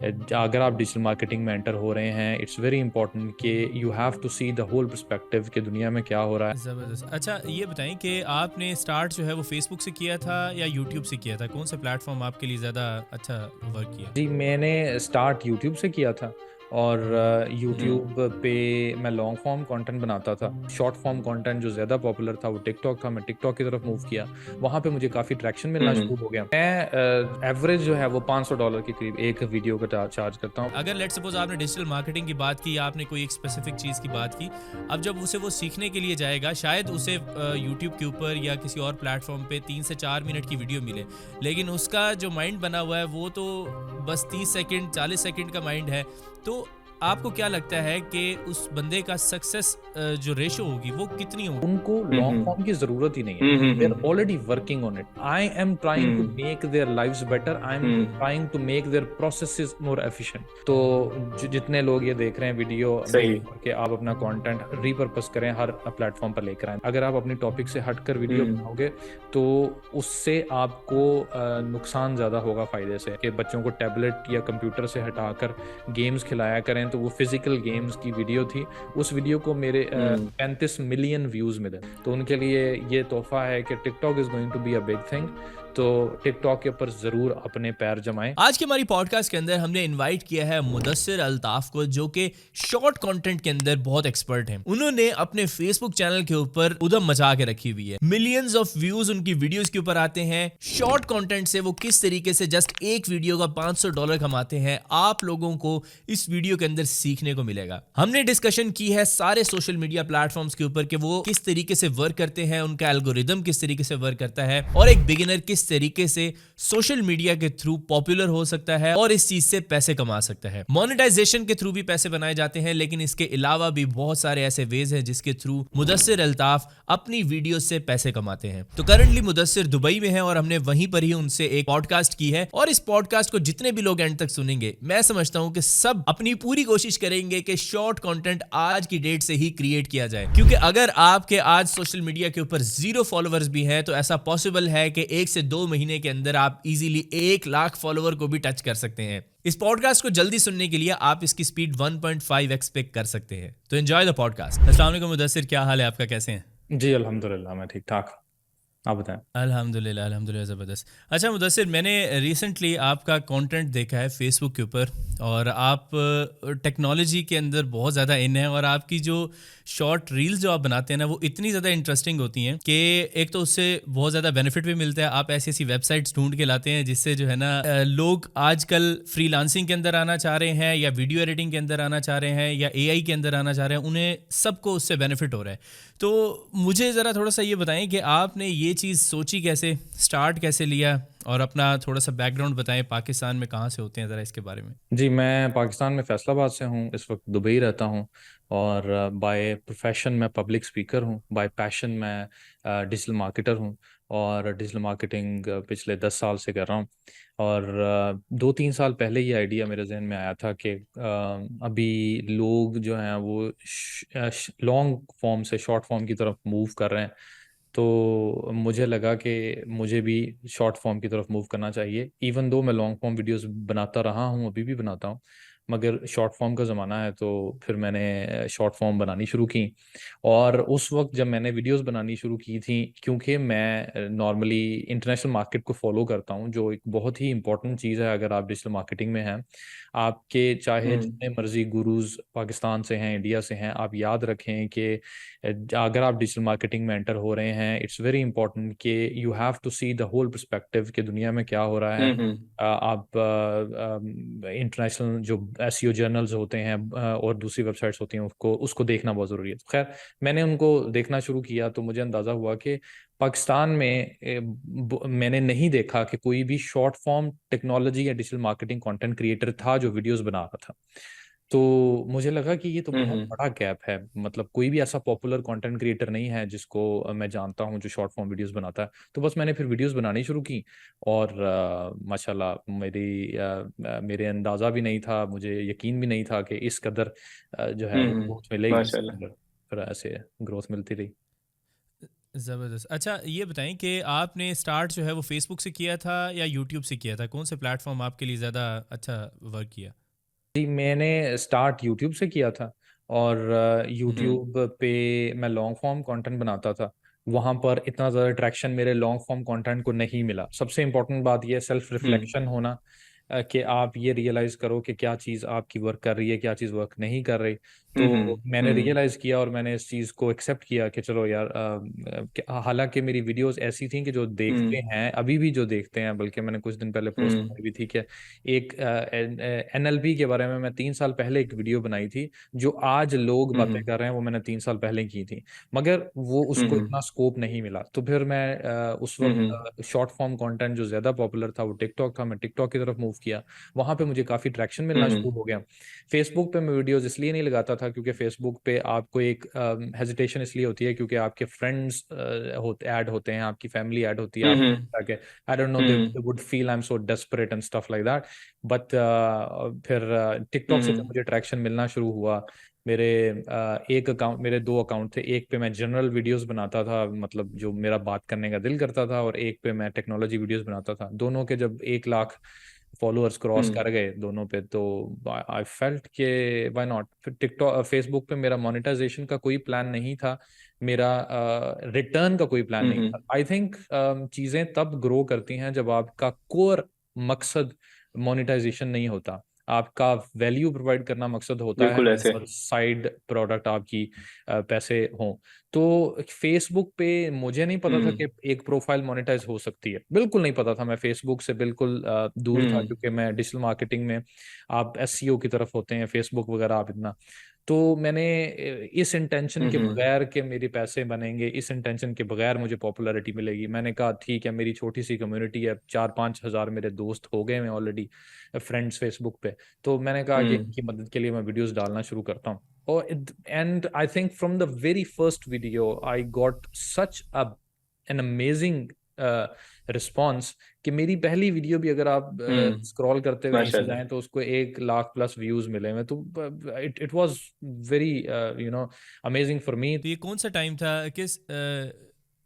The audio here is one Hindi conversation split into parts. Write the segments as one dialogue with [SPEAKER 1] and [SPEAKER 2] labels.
[SPEAKER 1] अगर आप डिजिटल मार्केटिंग में एंटर हो रहे हैं, इट्स वेरी इंपॉर्टेंट कि you have to see the whole perspective कि दुनिया में क्या हो रहा है।
[SPEAKER 2] ज़बरदस्त। अच्छा, ये बताएं कि आपने स्टार्ट जो है वो फेसबुक से किया था या यूट्यूब से किया था? कौन सा प्लेटफॉर्म आपके लिए ज़्यादा अच्छा वर्क किया?
[SPEAKER 1] जी, मैंने स्टार्ट यूट्यूब से किया था। और
[SPEAKER 3] हुँ,
[SPEAKER 1] यूट्यूब पे मैं लॉन्ग फॉर्म कंटेंट बनाता था। शॉर्ट फॉर्म कंटेंट जो ज़्यादा पॉपुलर था वो टिकटॉक था। मैं टिकटॉक की तरफ मूव किया। वहाँ पे मुझे काफ़ी ट्रैक्शन
[SPEAKER 3] हुँ,
[SPEAKER 1] मिलना
[SPEAKER 3] हुँ।
[SPEAKER 1] शुरू हो गया। मैं एवरेज जो है वो $500 के करीब एक वीडियो का चार्ज करता हूँ।
[SPEAKER 2] अगर लेट्स सपोज आपने डिजिटल मार्केटिंग की बात की या आपने कोई एक स्पेसिफिक चीज़ की बात की, अब जब उसे वो सीखने के लिए जाएगा, शायद उसे यूट्यूब के ऊपर या किसी और प्लेटफॉर्म पे 3 से 4 मिनट की वीडियो मिले, लेकिन उसका जो माइंड बना हुआ है वो तो बस 30 सेकंड 40 सेकंड का माइंड है। तो आपको क्या लगता है कि उस बंदे का सक्सेस जो रेशो होगी वो कितनी होगी?
[SPEAKER 1] उनको
[SPEAKER 3] हुँ,
[SPEAKER 1] लॉन्ग
[SPEAKER 3] हुँ।
[SPEAKER 1] फॉर्म की जरूरत ही नहीं है।
[SPEAKER 3] Um, um,
[SPEAKER 1] they
[SPEAKER 3] um.
[SPEAKER 1] Are already working on it. I am trying to
[SPEAKER 3] um,
[SPEAKER 1] make their lives better. I am
[SPEAKER 3] um.
[SPEAKER 1] Trying to make their processes more efficient. तो जितने लोग ये देख रहे हैं वीडियो, मेक
[SPEAKER 3] सही।
[SPEAKER 1] श्योर कि आप अपना कंटेंट रीपर्पस करें, हर प्लेटफॉर्म पर लेकर आएं। अगर आप अपनी टॉपिक से हटकर वीडियो
[SPEAKER 3] हुँ,
[SPEAKER 1] बनाओगे तो उससे आपको नुकसान ज़्यादा होगा फ़ायदे से। कि बच्चों को टैबलेट या कंप्यूटर से हटाकर गेम्स खिलाया करें। तो वो फिजिकल गेम्स की वीडियो थी। उस वीडियो को मेरे
[SPEAKER 3] हुँ।
[SPEAKER 1] 35 मिलियन व्यूज मिले। तो उनके लिए ये तोहफा है कि TikTok is going to be a big thing. तो टिकटॉक के ऊपर जरूर अपने पैर जमाएं।
[SPEAKER 2] आज के हमारी पॉडकास्ट के अंदर हमने इनवाइट किया है मुदस्सिर अल्ताफ को, जो कि शॉर्ट कंटेंट के अंदर बहुत एक्सपर्ट हैं। उन्होंने अपने फेसबुक चैनल के ऊपर उधम मचा के रखी हुई है। मिलियंस ऑफ व्यूज उनकी वीडियोस के ऊपर आते हैं। शॉर्ट कंटेंट से वो किस तरीके से जस्ट एक वीडियो का $500 कमाते हैं, आप लोगों को इस वीडियो के अंदर सीखने को मिलेगा। हमने डिस्कशन की है सारे सोशल मीडिया प्लेटफॉर्म्स के ऊपर कि वो किस तरीके से वर्क करते हैं, उनका एल्गोरिदम किस तरीके से वर्क करता है, और एक बिगिनर किस तरीके से सोशल मीडिया के थ्रू पॉपुलर हो सकता है और इस चीज से पैसे कमा सकता है। मोनेटाइजेशन के थ्रू भी पैसे बनाए जाते हैं, लेकिन इसके अलावा भी बहुत सारे ऐसे वेज हैं जिसके थ्रू मुदस्सिर अल्ताफ अपनी वीडियो से पैसे कमाते हैं। तो करंटली मुदस्सिर दुबई में है और हमने वहीं पर ही उनसे एक पॉडकास्ट की है, और इस पॉडकास्ट को जितने भी लोग एंड तक सुनेंगे, मैं समझता हूं कि सब अपनी पूरी कोशिश करेंगे कि शॉर्ट कंटेंट आज की डेट से ही क्रिएट किया जाए। क्योंकि अगर आपके आज सोशल मीडिया के ऊपर 0 फॉलोअर्स भी हैं, तो ऐसा पॉसिबल है कि 1 से 2 महीने के अंदर आप इजीली 1 लाख फॉलोअर को भी टच कर सकते हैं। इस पॉडकास्ट को जल्दी सुनने के लिए आप इसकी स्पीड 1.5x पे कर सकते हैं। तो एंजॉय द पॉडकास्ट। अस्सलाम वालेकुम मुदस्सिर, क्या हाल है आपका, कैसे हैं?
[SPEAKER 1] जी अल्हम्दुलिल्लाह, मैं ठीक ठाक। आप बताएं।
[SPEAKER 2] अल्हम्दुलिल्लाह अल्हम्दुलिल्लाह, ज़बरदस्त। अच्छा मुदस्सिर, मैंने रिसेंटली आपका कंटेंट देखा है फेसबुक के ऊपर, और आप टेक्नोलॉजी के अंदर बहुत ज़्यादा इन है, और आपकी जो शॉर्ट रील्स जो आप बनाते हैं ना, वो इतनी ज़्यादा इंटरेस्टिंग होती हैं कि एक तो उससे बहुत ज़्यादा बेनिफिट भी मिलता है। आप ऐसी ऐसी वेबसाइट्स ढूंढ के लाते हैं जिससे जो है ना लोग आजकल फ्रीलांसिंग के अंदर आना चाह रहे हैं, या वीडियो एडिटिंग के अंदर आना चाह रहे हैं, या एआई के अंदर आना चाह रहे हैं, उन्हें सबको उससे बेनिफिट हो रहा है। तो मुझे ज़रा थोड़ा सा ये बताएं कि आपने ये चीज़ सोची कैसे, स्टार्ट कैसे लिया, और अपना थोड़ा सा बैकग्राउंड बताएं, पाकिस्तान में कहाँ से होते हैं, ज़रा इसके बारे में।
[SPEAKER 1] जी, मैं पाकिस्तान में फैसलाबाद से हूँ। इस वक्त दुबई रहता हूँ। और बाय प्रोफेशन मैं पब्लिक स्पीकर हूँ। बाय पैशन मैं डिजिटल मार्केटर हूँ। और डिजिटल मार्केटिंग पिछले 10 साल से कर रहा हूँ। और 2-3 साल पहले ये आइडिया मेरे जहन में आया था कि अभी लोग जो हैं वो लॉन्ग फॉर्म से शॉर्ट फॉर्म की तरफ मूव कर रहे हैं। तो मुझे लगा कि मुझे भी शॉर्ट फॉर्म की तरफ मूव करना चाहिए। इवन दो मैं लॉन्ग फॉर्म वीडियोस बनाता रहा हूँ, अभी भी बनाता हूँ, मगर शॉर्ट फॉर्म का ज़माना है तो फिर मैंने शॉर्ट फॉर्म बनानी शुरू की। और उस वक्त जब मैंने वीडियोस बनानी शुरू की थी, क्योंकि मैं नॉर्मली इंटरनेशनल मार्केट को फॉलो करता हूँ, जो एक बहुत ही इंपॉर्टेंट चीज़ है अगर आप डिजिटल मार्केटिंग में हैं। आपके चाहे
[SPEAKER 3] हुँ,
[SPEAKER 1] जितने मर्जी गुरुज पाकिस्तान से हैं, इंडिया से हैं, आप याद रखें कि अगर आप डिजिटल मार्केटिंग में एंटर हो रहे हैं, इट्स वेरी इंपॉर्टेंट कि you have to see the whole perspective कि दुनिया में क्या हो रहा है।
[SPEAKER 3] हुँ, हुँ।
[SPEAKER 1] आप इंटरनेशनल जो एसईओ जर्नल्स होते हैं और दूसरी वेबसाइट्स होती हैं, उसको उसको देखना बहुत ज़रूरी है। खैर, मैंने उनको देखना शुरू किया तो मुझे अंदाज़ा हुआ कि पाकिस्तान में मैंने नहीं देखा कि कोई भी शॉर्ट फॉर्म टेक्नोलॉजी या डिजिटल मार्केटिंग कंटेंट क्रिएटर था जो वीडियोस बना रहा था। तो मुझे लगा कि ये तो
[SPEAKER 3] हुँ,
[SPEAKER 1] बहुत
[SPEAKER 3] हुँ।
[SPEAKER 1] बड़ा गैप है। मतलब कोई भी ऐसा पॉपुलर कंटेंट क्रिएटर नहीं है जिसको मैं जानता हूँ जो शॉर्ट फॉर्म वीडियोस बनाता है। तो बस मैंने फिर वीडियोस बनानी शुरू की। और माशाल्लाह मेरे अंदाज़ा भी नहीं था, मुझे यकीन भी नहीं था कि इस कदर जो है
[SPEAKER 3] हुँ,
[SPEAKER 1] वो
[SPEAKER 3] हुँ।
[SPEAKER 1] ग्रोथ मिलेगी इसके
[SPEAKER 3] माशाअल्लाह।
[SPEAKER 1] अंदर। फिर ऐसे ग्रोथ मिलती रही।
[SPEAKER 2] ज़बरदस्त। अच्छा, ये बताएं कि आपने स्टार्ट जो है वो फेसबुक से किया था या यूट्यूब से किया था? कौन से प्लेटफॉर्म आपके लिए ज़्यादा अच्छा वर्क किया?
[SPEAKER 1] जी, मैंने स्टार्ट यूट्यूब से किया था। और
[SPEAKER 3] हम्म
[SPEAKER 1] यूट्यूब पे मैं लॉन्ग फॉर्म कंटेंट बनाता था। वहाँ पर इतना ज़्यादा ट्रैक्शन मेरे लॉन्ग फॉर्म कंटेंट को नहीं मिला। सबसे इम्पोर्टेंट बात यह सेल्फ
[SPEAKER 3] हम्म
[SPEAKER 1] रिफ्लेक्शन होना, कि आप ये रियलाइज़ करो कि क्या चीज़ आपकी वर्क कर रही है, क्या चीज़ वर्क नहीं कर रही। तो मैंने
[SPEAKER 3] हम्म
[SPEAKER 1] रियलाइज़ किया और मैंने इस चीज़ को एक्सेप्ट किया कि चलो यार, हालांकि मेरी वीडियोस ऐसी थी कि जो देखते
[SPEAKER 3] हम्म
[SPEAKER 1] हैं अभी भी, जो देखते हैं, बल्कि मैंने कुछ दिन पहले पोस्ट
[SPEAKER 3] हम्म
[SPEAKER 1] बनाई भी थी कि एक एनएलपी के बारे में मैं 3 साल पहले एक वीडियो बनाई थी। जो आज लोग बातें
[SPEAKER 3] हम्म
[SPEAKER 1] कर रहे हैं वो मैंने 3 साल पहले की थी। मगर वो उसको
[SPEAKER 3] हम्म
[SPEAKER 1] इतना स्कोप नहीं मिला। तो फिर मैं उस
[SPEAKER 3] हम्म
[SPEAKER 1] वक्त शॉर्ट फॉर्म कंटेंट जो ज़्यादा पॉपुलर था वो टिकटॉक था। मैं टिकटॉक की तरफ मूव किया। वहाँ पे मुझे काफ़ी ट्रैक्शन मिलना
[SPEAKER 3] हम्म
[SPEAKER 1] शुरू हो गया। फेसबुक पे मैं वीडियोस इसलिए नहीं लगाता था क्योंकि फेसबुक पे आपको एक हेजिटेशन इसलिए होती है क्योंकि आपके फ्रेंड्स ऐड होते हैं, आपकी फैमिली ऐड होती है। आप
[SPEAKER 3] हम्म
[SPEAKER 1] ताकि आई don't no, they
[SPEAKER 3] hmm
[SPEAKER 1] would feel I am so desperate and stuff like that. But फिर टिकटॉक से जब
[SPEAKER 3] हम्म
[SPEAKER 1] मुझे ट्रैक्शन मिलना शुरू हुआ, मेरे एक अकाउंट, मेरे दो अकाउंट थे। एक पे मैं जनरल वीडियोस बनाता था, मतलब जो मेरा बात करने का दिल करता था, और एक पे मैं टेक्नोलॉजी वीडियोस बनाता था। दोनों के जब 1 लाख फॉलोअर्स क्रॉस
[SPEAKER 3] हम्म
[SPEAKER 1] कर गए दोनों पे, तो आई फेल्ट के व्हाई नॉट। फिर टिकटॉक फेसबुक पे मेरा मोनेटाइजेशन का कोई प्लान नहीं था, मेरा रिटर्न का कोई प्लान नहीं था।
[SPEAKER 3] हम्म
[SPEAKER 1] आई थिंक चीज़ें तब ग्रो करती हैं जब आपका कोर मकसद मोनेटाइजेशन नहीं होता, आपका वैल्यू प्रोवाइड करना मकसद होता है,
[SPEAKER 3] बिल्कुल ऐसे।
[SPEAKER 1] और साइड प्रोडक्ट आपकी पैसे हों। तो फेसबुक पे मुझे नहीं पता था
[SPEAKER 3] हम्म
[SPEAKER 1] कि एक प्रोफाइल मोनेटाइज हो सकती है। बिल्कुल नहीं पता था। मैं फेसबुक से बिल्कुल दूर था
[SPEAKER 3] हम्म
[SPEAKER 1] क्योंकि मैं डिजिटल मार्केटिंग में, आप एसईओ की तरफ होते हैं फेसबुक वगैरह, आप इतना। तो मैंने इस इंटेंशन के
[SPEAKER 3] हम्म
[SPEAKER 1] बगैर कि मेरे पैसे बनेंगे, इस इंटेंशन के बगैर मुझे पॉपुलैरिटी मिलेगी, मैंने कहा ठीक है, मेरी छोटी सी कम्युनिटी है, 4-5 हज़ार मेरे दोस्त हो गए हैं ऑलरेडी, फ्रेंड्स फेसबुक पे। तो मैंने कहा कि
[SPEAKER 3] हम्म
[SPEAKER 1] इनकी मदद के लिए मैं वीडियोस डालना शुरू करता हूँ। और and I think from the very first video I got such a an amazing response कि मेरी पहली वीडियो भी अगर आप स्क्रॉल करते हुए नीचे
[SPEAKER 3] माशाल्लाह।
[SPEAKER 1] जाएं तो उसको 1 लाख प्लस व्यूज मिले हुए। तो it was very amazing for me.
[SPEAKER 2] तो ये कौन सा टाइम था,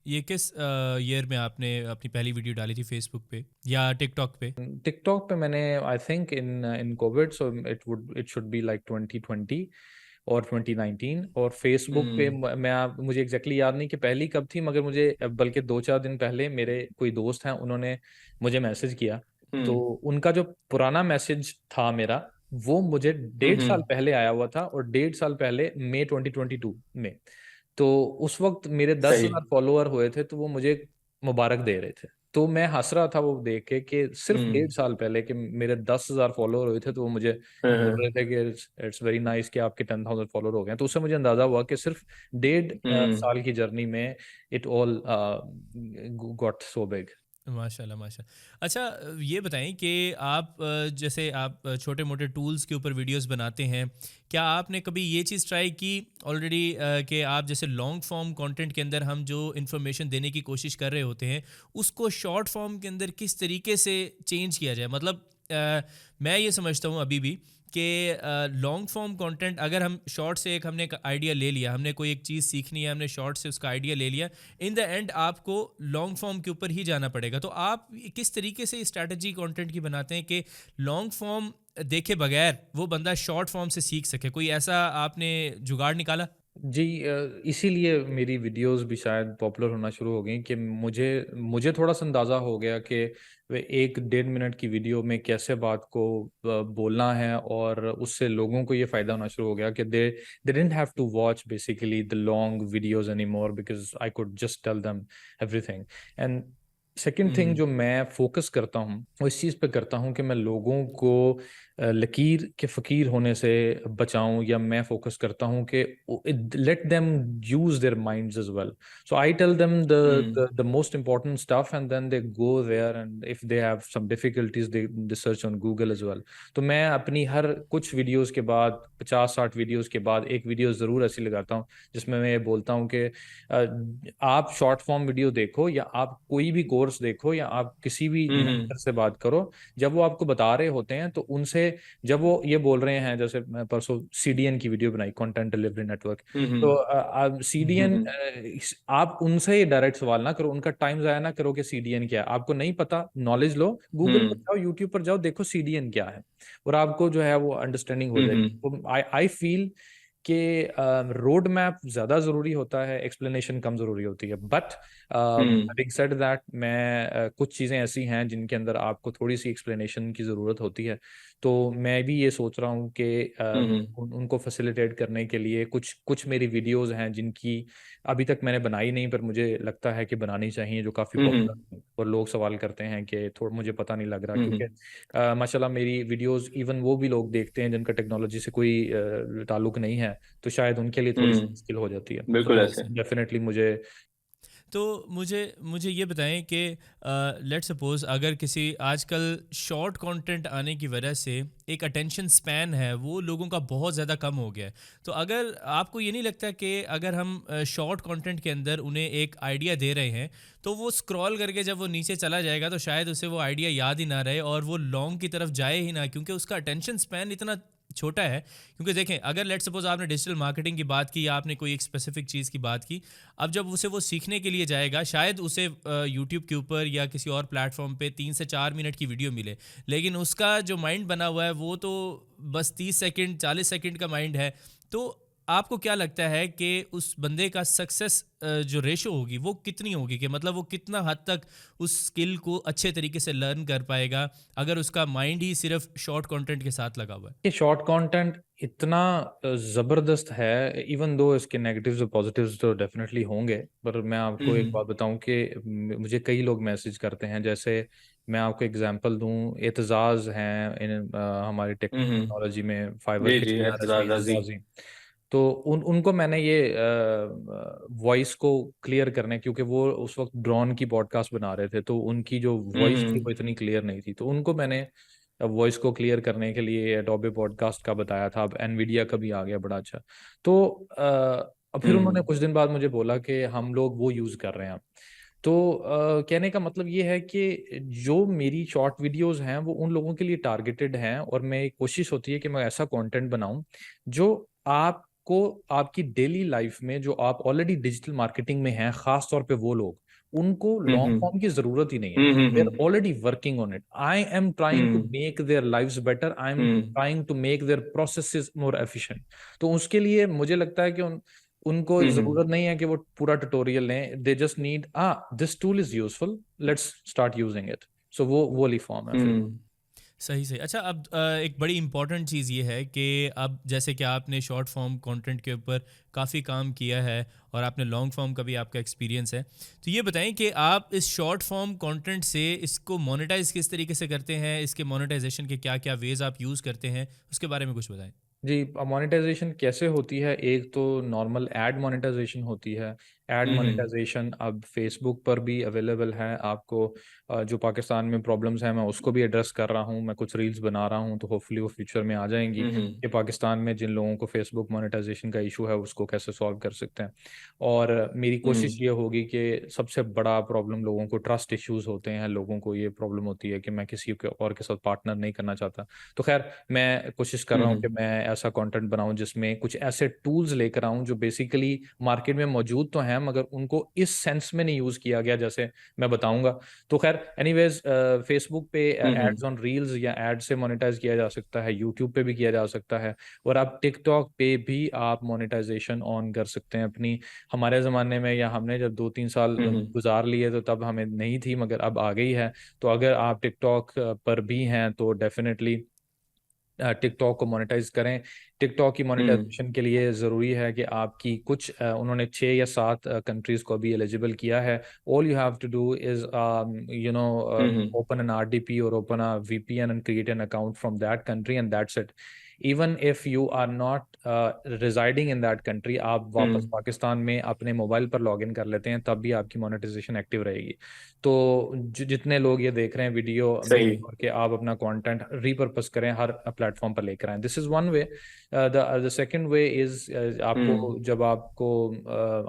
[SPEAKER 2] ये किस ईयर में आपने अपनी पहली वीडियो डाली थी फेसबुक पे या टिकटॉक पे?
[SPEAKER 1] टिकटॉक पे मैंने I think in in Covid, so it should be like 2020 और 2019। और फेसबुक पे
[SPEAKER 3] हम्म
[SPEAKER 1] मुझे एग्जैक्टली याद नहीं कि पहली कब थी, मगर मुझे बल्कि 2-4 दिन पहले मेरे कोई दोस्त हैं, उन्होंने मुझे मैसेज किया। तो
[SPEAKER 3] हम्म
[SPEAKER 1] उनका जो पुराना मैसेज था मेरा, वो मुझे 1.5 साल
[SPEAKER 3] हम्म
[SPEAKER 1] पहले आया हुआ था, और 1.5 साल पहले मई 2022 में। तो उस वक्त मेरे दस
[SPEAKER 3] सही।
[SPEAKER 1] हजार फॉलोअर हुए थे, तो वो मुझे मुबारक दे रहे थे। तो मैं हंस रहा था वो देख के कि सिर्फ
[SPEAKER 3] हम्म
[SPEAKER 1] 1.5 साल पहले कि मेरे 10,000 फॉलोअर हुए थे, तो वो मुझे बोल रहे
[SPEAKER 3] हाँ,
[SPEAKER 1] थे कि इट्स वेरी नाइस कि आपके 10,000 फॉलोअर हो गए हैं। तो उससे मुझे अंदाजा हुआ कि सिर्फ डेढ़
[SPEAKER 3] हम्म
[SPEAKER 1] साल की जर्नी में it all got so big.
[SPEAKER 2] माशाल्लाह, माशाल्लाह। अच्छा, ये बताएं कि आप जैसे आप छोटे मोटे टूल्स के ऊपर वीडियोस बनाते हैं, क्या आपने कभी ये चीज़ ट्राई की ऑलरेडी कि आप जैसे लॉन्ग फॉर्म कंटेंट के अंदर हम जो इन्फॉर्मेशन देने की कोशिश कर रहे होते हैं, उसको शॉर्ट फॉर्म के अंदर किस तरीके से चेंज किया जाए? मतलब मैं ये समझता हूँ अभी भी कि लॉन्ग फॉर्म कंटेंट, अगर हम शॉर्ट से एक हमने आइडिया ले लिया, हमने कोई एक चीज़ सीखनी है, हमने शॉर्ट से उसका आइडिया ले लिया, इन द एंड आपको लॉन्ग फॉर्म के ऊपर ही जाना पड़ेगा। तो आप किस तरीके से स्ट्रैटेजी कंटेंट की बनाते हैं कि लॉन्ग फॉर्म देखे बगैर वो बंदा शॉर्ट फॉर्म से सीख सके? कोई ऐसा आपने जुगाड़ निकाला?
[SPEAKER 1] जी, इसीलिए मेरी वीडियोस भी शायद पॉपुलर होना शुरू हो गई कि मुझे मुझे थोड़ा सा अंदाज़ा हो गया कि वे 1-1.5 मिनट की वीडियो में कैसे बात को बोलना है, और उससे लोगों को ये फ़ायदा होना शुरू हो गया कि they didn't have to watch basically the long videos any more, because I could just tell them everything. And second thing
[SPEAKER 3] hmm
[SPEAKER 1] जो मैं फोकस करता हूँ वो इस चीज़ पे करता हूँ कि मैं लोगों को लकीर के फ़कीर होने से बचाऊं, या मैं फोकस करता हूं कि let them use their minds as well. So I tell them the most important stuff, and then they go there, and if they have some difficulties they search on Google as well. तो मैं अपनी हर कुछ वीडियोस के बाद, 50-60 वीडियोस के बाद, एक वीडियो ज़रूर ऐसी लगाता हूँ जिसमें मैं ये बोलता हूँ कि आप शॉर्ट फॉर्म वीडियो देखो, या आप कोई भी कोर्स देखो, या आप किसी भी
[SPEAKER 3] हम्म
[SPEAKER 1] मेंटर से बात करो, जब वो आपको बता रहे होते हैं तो उनसे मुझे जब वो ये बोल रहे हैं, जैसे मैं परसों CDN की वीडियो बनाई, कंटेंट डिलीवरी नेटवर्क, तो CDN, आप उनसे डायरेक्ट सवाल ना करो, उनका टाइम जाया ना करो कि CDN क्या है। आपको नहीं पता, नॉलेज लो, गूगल पर जाओ, यूट्यूब पर जाओ, देखो CDN क्या है, और आपको जो है वो अंडरस्टैंडिंग हो जाएगी। तो आई फील कि रोड मैप ज़्यादा ज़रूरी होता है, एक्सप्लेनेशन कम ज़रूरी होती है। बट हैविंग सेड दैट, मैं कुछ चीज़ें ऐसी हैं जिनके अंदर आपको थोड़ी सी एक्सप्लेनेशन की ज़रूरत होती है, तो मैं भी ये सोच रहा हूँ कि उनको फैसिलिटेट करने के लिए कुछ कुछ मेरी वीडियोस हैं जिनकी अभी तक मैंने बनाई नहीं, पर मुझे लगता है कि बनानी चाहिए, जो काफ़ी पॉपुलर, और लोग सवाल करते हैं कि थोड़ा मुझे पता नहीं लग रहा, क्योंकि माशाल्लाह मेरी वीडियोस इवन वो भी लोग देखते हैं जिनका टेक्नोलॉजी से कोई ताल्लुक नहीं है, तो शायद उनके लिए थोड़ी सी मुश्किल हो जाती है।
[SPEAKER 3] बिल्कुल
[SPEAKER 1] तो
[SPEAKER 3] ऐसे।
[SPEAKER 1] डेफिनेटली मुझे
[SPEAKER 2] तो मुझे मुझे ये बताएं कि लेट्स सपोज अगर किसी आजकल शॉर्ट कंटेंट आने की वजह से एक अटेंशन स्पैन है वो लोगों का बहुत ज़्यादा कम हो गया है, तो अगर आपको ये नहीं लगता कि अगर हम शॉर्ट कंटेंट के अंदर उन्हें एक आइडिया दे रहे हैं तो वो स्क्रॉल करके जब वो नीचे चला जाएगा तो शायद उसे वो आइडिया याद ही ना रहे और वो लॉन्ग की तरफ जाए ही ना, क्योंकि उसका अटेंशन स्पैन इतना छोटा है। क्योंकि देखें, अगर लेट सपोज आपने डिजिटल मार्केटिंग की बात की या आपने कोई एक स्पेसिफिक चीज़ की बात की, अब जब उसे वो सीखने के लिए जाएगा शायद उसे यूट्यूब के ऊपर या किसी और प्लेटफॉर्म पे 3 से 4 मिनट की वीडियो मिले, लेकिन उसका जो माइंड बना हुआ है वो तो बस 30 सेकंड 40 सेकंड का माइंड है। तो आपको क्या लगता है कि उस बंदे का सक्सेस जो रेशो होगी वो कितनी होगी, कि मतलब वो कितना हद तक उस स्किल को अच्छे तरीके से लर्न कर पाएगा अगर उसका माइंड ही सिर्फ शॉर्ट कंटेंट के साथ लगा हुआ है?
[SPEAKER 1] ये शॉर्ट कंटेंट इतना ज़बरदस्त है, इवन दो इसके नेगेटिव्स और पॉजिटिव्स तो डेफिनेटली होंगे, पर मैं आपको एक बात बताऊं कि मुझे कई लोग मैसेज करते हैं, जैसे मैं आपको एग्जांपल दूं, एतजाज़ हैं हमारी टेक्नोलॉजी में, फाइवर
[SPEAKER 3] जी
[SPEAKER 1] के
[SPEAKER 3] जी,
[SPEAKER 1] CRS में
[SPEAKER 3] एतजाज अजी।
[SPEAKER 1] एतजाज़ी, तो उनको मैंने ये वॉइस को क्लियर करने, क्योंकि वो उस वक्त ड्रोन की पॉडकास्ट बना रहे थे, तो उनकी जो वॉइस थी वो इतनी क्लियर नहीं थी, तो उनको मैंने वॉइस को क्लियर करने के लिए एडोबे पॉडकास्ट का बताया था। अब एनवीडिया का भी आ गया, बड़ा अच्छा। तो अब फिर उन्होंने कुछ दिन बाद मुझे बोला कि हम लोग वो यूज़ कर रहे हैं। तो कहने का मतलब ये है कि जो मेरी शॉर्ट वीडियोस हैं वो उन लोगों के लिए टारगेटेड हैं, और मैं कोशिश होती है कि मैं ऐसा कंटेंट बनाऊं जो आपको आपकी डेली लाइफ में, जो आप ऑलरेडी डिजिटल मार्केटिंग में हैं, खास तौर पे वो लोग, उनको लॉन्ग फॉर्म की जरूरत ही नहीं है, they are already working on it. I am trying to make their lives better, I am trying to make their processes more efficient. तो उसके लिए मुझे लगता है कि उनको जरूरत नहीं है कि वो पूरा ट्यूटोरियल लें, they just need this tool is useful, let's start using it. So वो वाली फॉर्म है फिर।
[SPEAKER 2] सही सही। अच्छा, अब एक बड़ी इंपॉर्टेंट चीज़ ये है कि अब जैसे कि आपने शॉर्ट फॉर्म कंटेंट के ऊपर काफ़ी काम किया है और आपने लॉन्ग फॉर्म का भी आपका एक्सपीरियंस है, तो ये बताएं कि आप इस शॉर्ट फॉर्म कंटेंट से इसको मोनेटाइज किस तरीके से करते हैं, इसके मोनेटाइजेशन के क्या क्या वेज आप यूज़ करते हैं, उसके बारे में कुछ बताएं।
[SPEAKER 1] जी, मोनेटाइजेशन कैसे होती है? एक तो नॉर्मल एड मोनेटाइजेशन होती है। एड मोनेटाइजेशन अब फेसबुक पर भी अवेलेबल है आपको। जो पाकिस्तान में प्रॉब्लम्स हैं मैं उसको भी एड्रेस कर रहा हूँ, मैं कुछ रील्स बना रहा हूँ, तो होपफुली वो फ्यूचर में आ जाएंगी कि पाकिस्तान में जिन लोगों को फेसबुक मोनेटाइजेशन का इशू है उसको कैसे सॉल्व कर सकते हैं। और मेरी कोशिश ये होगी कि सबसे बड़ा प्रॉब्लम लोगों को ट्रस्ट इश्यूज होते हैं, लोगों को ये प्रॉब्लम होती है कि मैं किसी के और के साथ पार्टनर नहीं करना चाहता। तो खैर, मैं कोशिश कर रहा हूँ कि मैं ऐसा कंटेंट बनाऊं जिसमें कुछ ऐसे टूल्स लेकर आऊं जो बेसिकली मार्केट में मौजूद तो हैं, मगर उनको इस सेंस में नहीं यूज किया गया जैसे मैं बताऊंगा। तो खैर, एनीवेज, फेसबुक पे एड्स ऑन रील्स या एड से मोनेटाइज किया जा सकता है, यूट्यूब पे भी किया जा सकता है, और आप टिकटॉक पे भी आप मोनेटाइजेशन ऑन कर सकते हैं अपनी। हमारे ज़माने में, या हमने जब 2-3 साल गुजार लिए तो तब हमें नहीं थी, मगर अब आ गई है। तो अगर आप टिकटॉक पर भी हैं तो डेफिनेटली टिकटॉक को मोनेटाइज करें। टिकटॉक की मोनेटाइजेशन के लिए ज़रूरी है कि आपकी कुछ उन्होंने 6 या 7 कंट्रीज़ को अभी एलिजिबल किया है। All you have to do is open an RDP or open a VPN and create an account from that country, and that's it. Even if you are not residing in that country, आप वापस पाकिस्तान में अपने मोबाइल पर लॉग इन कर लेते हैं, तब भी आपकी मोनेटाइजेशन एक्टिव रहेगी। तो जितने लोग ये देख रहे हैं वीडियो, मेक
[SPEAKER 3] सही।
[SPEAKER 1] श्योर कि आप अपना कंटेंट रीपर्पस करें, हर प्लेटफॉर्म पर लेकर आएं। This is one way. The second way is, आपको जब आपको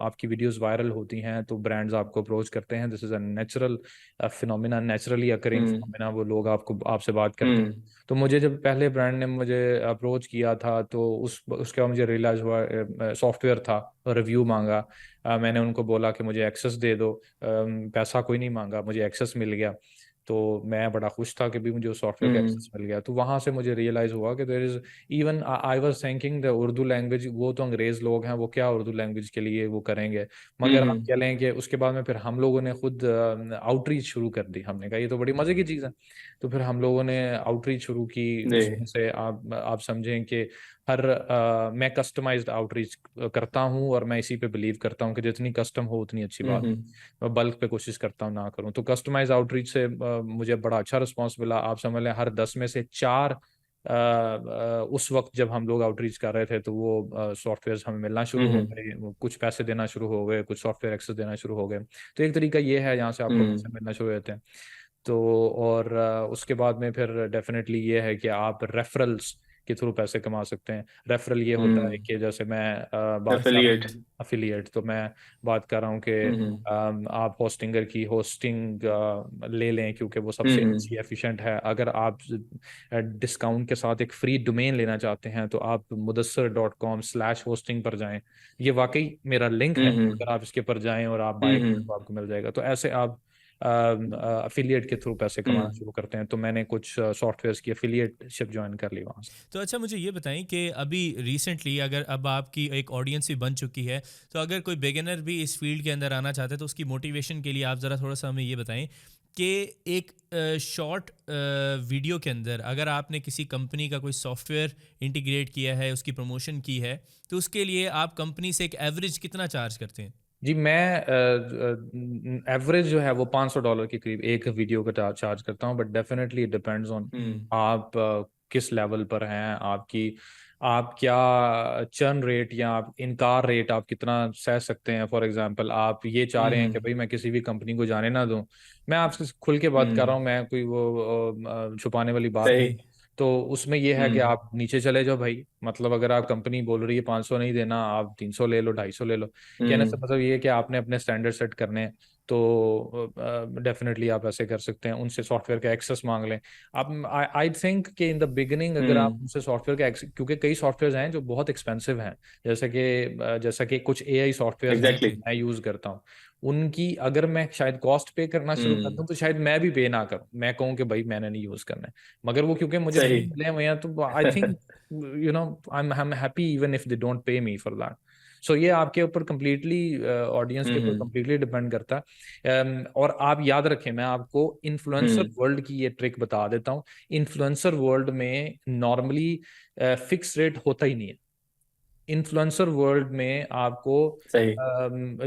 [SPEAKER 1] आपकी वीडियोस वायरल होती हैं तो ब्रांड्स आपको अप्रोच करते हैं। This is a natural phenomena, naturally occurring phenomena. वो लोग आपको आपसे बात करते हैं तो मुझे जब पहले ब्रांड ने मुझे अप्रोच किया था तो उसके बाद मुझे रियलाइज हुआ, सॉफ्टवेयर था, रिव्यू मांगा। मैंने उनको बोला कि मुझे एक्सेस दे दो, पैसा कोई नहीं मांगा, मुझे एक्सेस मिल गया। तो मैं बड़ा खुश था कि भी मुझे सॉफ्टवेयर का
[SPEAKER 3] हम्म
[SPEAKER 1] एक्सेस मिल गया। तो वहां से मुझे रियलाइज हुआ कि there is even I was thinking the Urdu language, वो तो अंग्रेज लोग हैं, वो क्या उर्दू लैंग्वेज के लिए वो करेंगे। मगर आप
[SPEAKER 3] हम्म
[SPEAKER 1] कह लें कि उसके बाद में फिर हम लोगों ने खुद आउटरीच शुरू कर दी। हमने कहा ये तो बड़ी मजे की चीज़ है। तो फिर हम लोगों ने आउटरीच शुरू की।
[SPEAKER 3] जी
[SPEAKER 1] उसमें से आप समझें कि मैं कस्टमाइज्ड आउटरीच करता हूँ, और मैं इसी पे बिलीव करता हूँ कि जितनी कस्टम हो उतनी अच्छी बात है।
[SPEAKER 3] हम्म
[SPEAKER 1] मैं बल्क पे कोशिश करता हूँ ना करूँ। तो कस्टमाइज आउटरीच से मुझे बड़ा अच्छा रिस्पांस मिला। आप समझ लें हर 10 में से 4, उस वक्त जब हम लोग आउटरीच कर रहे थे तो वो सॉफ्टवेयर हमें मिलना शुरू हो
[SPEAKER 3] हम्म
[SPEAKER 1] गए, वो कुछ पैसे देना शुरू हो गए, कुछ सॉफ्टवेयर एक्सेस देना शुरू हो गए। तो एक तरीका ये है, यहाँ से आपको पैसे
[SPEAKER 3] हम्म
[SPEAKER 1] मिलना शुरू हो जाते हैं। तो और उसके बाद में फिर डेफिनेटली ये है कि आप रेफरल्स के थ्रू पैसे कमा सकते हैं। रेफरल ये होता है
[SPEAKER 3] हम्म
[SPEAKER 1] कि जैसे मैं बात कर रहा
[SPEAKER 3] एफिलिएट
[SPEAKER 1] हूँ अफिलिएट, तो मैं बात कर रहा हूँ कि
[SPEAKER 3] हम्म
[SPEAKER 1] आप होस्टिंगर की होस्टिंग ले लें, क्योंकि वो सबसे
[SPEAKER 3] हम्म
[SPEAKER 1] अच्छी एफिशिएंट है। अगर आप डिस्काउंट के साथ एक फ्री डोमेन लेना चाहते हैं तो आप mudassir.com/hosting पर जाएं। ये वाकई मेरा लिंक है,
[SPEAKER 3] हम्म
[SPEAKER 1] अगर आप इसके पर जाएं और आप बाय करें
[SPEAKER 3] हम्म
[SPEAKER 1] तो आपको मिल जाएगा। तो ऐसे आप अफिलिएट के थ्रू पैसे कमाना
[SPEAKER 3] हम्म
[SPEAKER 1] शुरू करते हैं। तो मैंने कुछ सॉफ्टवेयर की अफिलिएटशिप ज्वाइन कर ली वहां से।
[SPEAKER 2] तो अच्छा मुझे ये बताएं कि अभी रिसेंटली अगर अब आपकी एक ऑडियंस भी बन चुकी है, तो अगर कोई बिगिनर भी इस फील्ड के अंदर आना चाहता है तो उसकी मोटिवेशन के लिए आप ज़रा थोड़ा सा हमें ये बताएं कि एक शॉर्ट वीडियो के अंदर अगर आपने किसी कंपनी का कोई सॉफ्टवेयर इंटीग्रेट किया है, उसकी प्रमोशन की है, तो उसके लिए आप कंपनी से एक एवरेज कितना चार्ज करते हैं?
[SPEAKER 1] जी, मैं एवरेज जो है वो $500 के करीब एक वीडियो का चार्ज करता हूँ। बट डेफिनेटली डिपेंड्स ऑन
[SPEAKER 3] हम्म
[SPEAKER 1] आप किस लेवल पर हैं, आपकी आप क्या चर्न रेट या आप इनकार रेट आप कितना सह सकते हैं। फॉर एग्जांपल आप ये चाह रहे हैं कि
[SPEAKER 3] हम्म
[SPEAKER 1] भाई मैं किसी भी कंपनी को जाने ना दूं। मैं आपसे खुल के बात कर रहा
[SPEAKER 3] हम्म
[SPEAKER 1] हूँ, मैं कोई वो छुपाने वाली बात नहीं।
[SPEAKER 3] सही
[SPEAKER 1] तो उसमें ये है कि
[SPEAKER 3] हम्म
[SPEAKER 1] आप नीचे चले जाओ भाई। मतलब अगर आप कंपनी बोल रही है 500 नहीं देना, आप 300 ले लो, 250 ले लो। कहने से
[SPEAKER 3] हम्म
[SPEAKER 1] मतलब ये है कि आपने अपने स्टैंडर्ड सेट करने हैं। तो डेफिनेटली आप ऐसे कर सकते हैं, उनसे सॉफ्टवेयर का एक्सेस मांग लें। आप आई थिंक कि इन द बिगिनिंग अगर आप
[SPEAKER 3] हम्म
[SPEAKER 1] उनसे सॉफ्टवेयर का एक्सेस, क्योंकि कई सॉफ्टवेयर हैं जो बहुत एक्सपेंसिव हैं, जैसा कि कुछ एआई सॉफ्टवेयर हैं
[SPEAKER 3] एग्जैक्टली
[SPEAKER 1] जो मैं यूज करता हूँ। उनकी अगर मैं शायद कॉस्ट पे करना शुरू कर दूं
[SPEAKER 3] हम्म
[SPEAKER 1] तो शायद मैं भी पे ना करूं, मैं कहूं कि भाई मैंने नहीं यूज करना है। मगर वो क्योंकि मुझे
[SPEAKER 3] सही
[SPEAKER 1] फ्री मिले हुए हैं तो I think I am happy even if they don't pay me for that. सो ये आपके ऊपर कंप्लीटली, ऑडियंस के ऊपर
[SPEAKER 3] हम्म
[SPEAKER 1] कंप्लीटली डिपेंड करता है। और आप याद रखें, मैं आपको इन्फ्लुएंसर
[SPEAKER 3] हम्म
[SPEAKER 1] वर्ल्ड की ये ट्रिक बता देता हूँ। इन्फ्लुएंसर वर्ल्ड में नॉर्मली फिक्स रेट होता ही नहीं है। इन्फ्लुएंसर वर्ल्ड में आपको
[SPEAKER 3] सही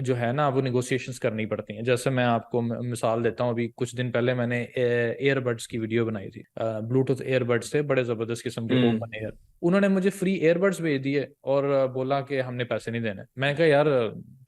[SPEAKER 1] जो है ना वो निगोशिएशंस करनी पड़ती हैं। जैसे मैं आपको मिसाल देता हूँ, अभी कुछ दिन पहले मैंने एयरबड्स की वीडियो बनाई थी। ब्लूटूथ एयरबड्स थे, बड़े जबरदस्त किस्म के,
[SPEAKER 3] हम्म
[SPEAKER 1] ओपन एयर। उन्होंने मुझे फ्री एयरबड्स भेज दिए और बोला कि हमने पैसे नहीं देने। मैंने कहा यार